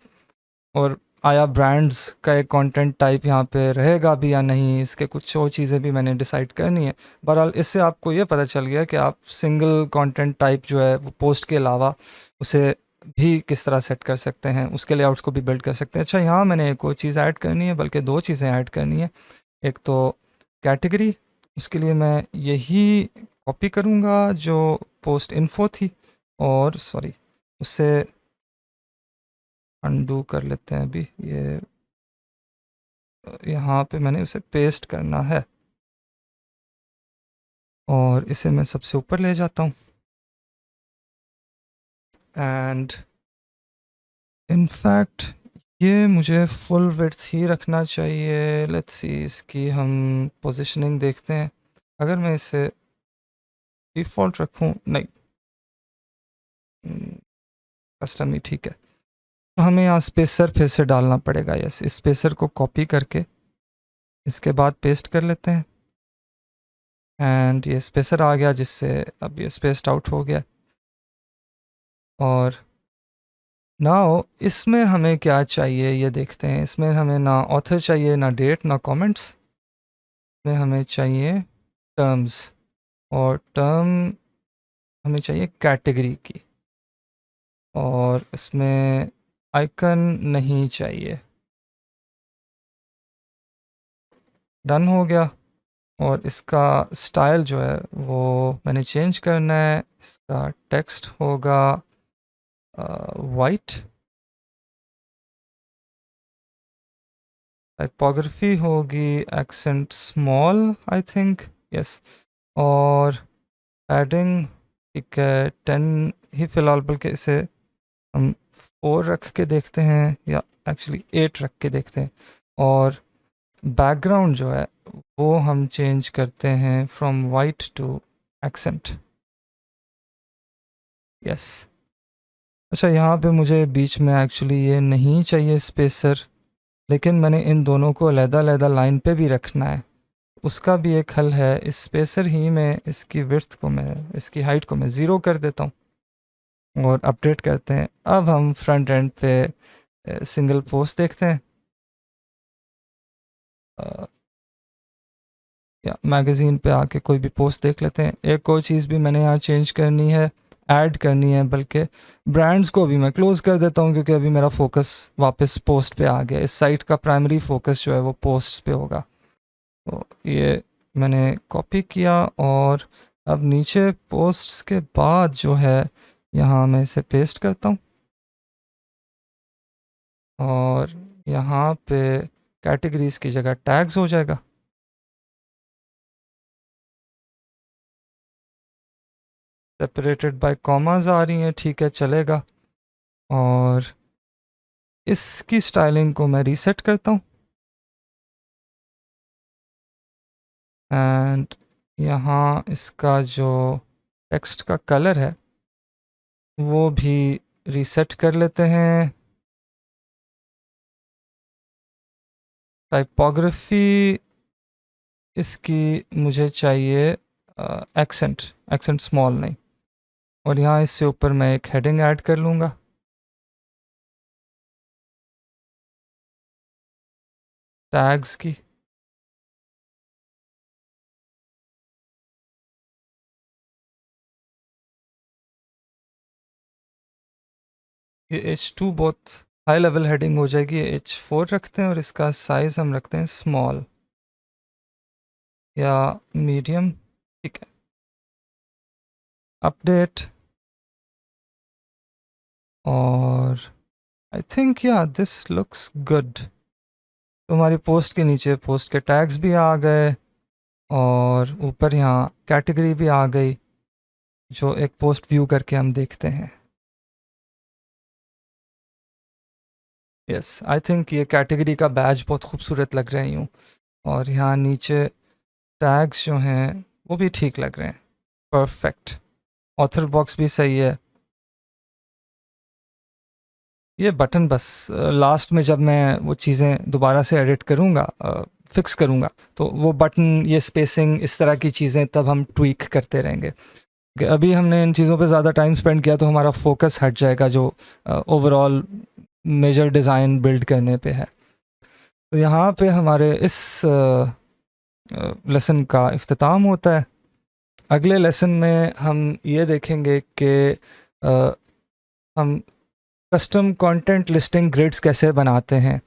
और आया ब्रांड्स का एक कंटेंट टाइप यहाँ पे रहेगा भी या नहीं, इसके कुछ और चीज़ें भी मैंने डिसाइड करनी है। बहरहाल इससे आपको ये पता चल गया कि आप सिंगल कंटेंट टाइप जो है वो पोस्ट के अलावा उसे भी किस तरह सेट कर सकते हैं, उसके लेआउट्स को भी बिल्ड कर सकते हैं। अच्छा, यहाँ मैंने एक और चीज़ ऐड करनी है, बल्कि दो चीज़ें ऐड करनी है। एक तो कैटेगरी, उसके लिए मैं यही कॉपी करूँगा जो पोस्ट इन्फो थी और सॉरी उससे अनडू कर लेते हैं अभी, ये यहाँ पे मैंने उसे पेस्ट करना है और इसे मैं सबसे ऊपर ले जाता हूँ एंड इनफैक्ट ये मुझे फुल विड्थ ही रखना चाहिए। लेट्स सी, इसकी हम पोजीशनिंग देखते हैं। अगर मैं इसे डिफ़ॉल्ट रखूँ, नहीं कस्टम ही ठीक है, तो हमें यहाँ स्पेसर फिर से डालना पड़ेगा। यस, इस स्पेसर को कॉपी करके इसके बाद पेस्ट कर लेते हैं एंड ये स्पेसर आ गया जिससे अब ये स्पेस्ड आउट हो गया। और नाउ इसमें हमें क्या चाहिए ये देखते हैं। इसमें हमें ना ऑथर चाहिए, ना डेट, ना कमेंट्स। में हमें चाहिए टर्म्स और टर्म हमें चाहिए कैटेगरी की और इसमें आइकन नहीं चाहिए। डन हो गया और इसका स्टाइल जो है वो मैंने चेंज करना है। इसका टेक्स्ट होगा वाइट, टाइपोग्राफी होगी accent small I think, yes, और पैडिंग ठीक है 10 ही फ़िलहाल, बल्कि इसे हम 4 रख के देखते हैं या एक्चुअली 8 रख के देखते हैं। और बैकग्राउंड जो है वो हम चेंज करते हैं from white to accent. Yes. अच्छा, यहाँ पे मुझे बीच में एक्चुअली ये नहीं चाहिए स्पेसर, लेकिन मैंने इन दोनों को अलग-अलग लाइन पे भी रखना है। उसका भी एक हल है। इस स्पेसर ही में इसकी विड्थ को मैं, इसकी हाइट को मैं 0 कर देता हूँ और अपडेट करते हैं। अब हम फ्रंट एंड पे सिंगल पोस्ट देखते हैं या मैगज़ीन पे आके कोई भी पोस्ट देख लेते हैं। एक और चीज़ भी मैंने यहाँ चेंज करनी है, ऐड करनी है, बल्कि ब्रांड्स को भी मैं क्लोज़ कर देता हूँ क्योंकि अभी मेरा फोकस वापस पोस्ट पे आ गया। इस साइट का प्राइमरी फोकस जो है वो पोस्ट पे होगा। तो ये मैंने कॉपी किया और अब नीचे पोस्ट्स के बाद जो है यहाँ मैं इसे पेस्ट करता हूँ और यहाँ पे कैटेगरीज़ की जगह टैग्स हो जाएगा। सेपरेटेड बाय कॉमाज आ रही हैं, ठीक है चलेगा। और इसकी स्टाइलिंग को मैं रीसेट करता हूँ एंड यहाँ इसका जो टेक्स्ट का कलर है वो भी रीसेट कर लेते हैं। टाइपोग्राफी इसकी मुझे चाहिए एक्सेंट, एक्सेंट स्मॉल नहीं। और यहाँ इससे ऊपर मैं एक हेडिंग ऐड कर लूँगा। टैग्स की ये H2 बहुत हाई लेवल हेडिंग हो जाएगी, H4 रखते हैं और इसका साइज़ हम रखते हैं स्मॉल या मीडियम, ठीक है। अपडेट और आई थिंक या दिस लुक्स गुड। तो हमारी पोस्ट के नीचे पोस्ट के टैग्स भी आ गए और ऊपर यहाँ कैटेगरी भी आ गई जो एक पोस्ट व्यू करके हम देखते हैं। यस, आई थिंक ये कैटेगरी का बैज बहुत खूबसूरत लग रहे हैं यूँ। और यहाँ नीचे टैग्स जो हैं वो भी ठीक लग रहे हैं, परफेक्ट। ऑथर बॉक्स भी सही है। ये बटन बस लास्ट में जब मैं वो चीज़ें दोबारा से एडिट करूँगा, फिक्स करूँगा, तो वो बटन, ये स्पेसिंग, इस तरह की चीज़ें तब हम ट्वीक करते रहेंगे। कि अभी हमने इन चीज़ों पे ज़्यादा टाइम स्पेंड किया तो हमारा फोकस हट जाएगा जो ओवरऑल मेजर डिज़ाइन बिल्ड करने पे है। तो यहाँ पे हमारे इस लेसन का इख्तिताम होता है। अगले लेसन में हम ये देखेंगे कि हम कस्टम कंटेंट लिस्टिंग ग्रिड्स कैसे बनाते हैं।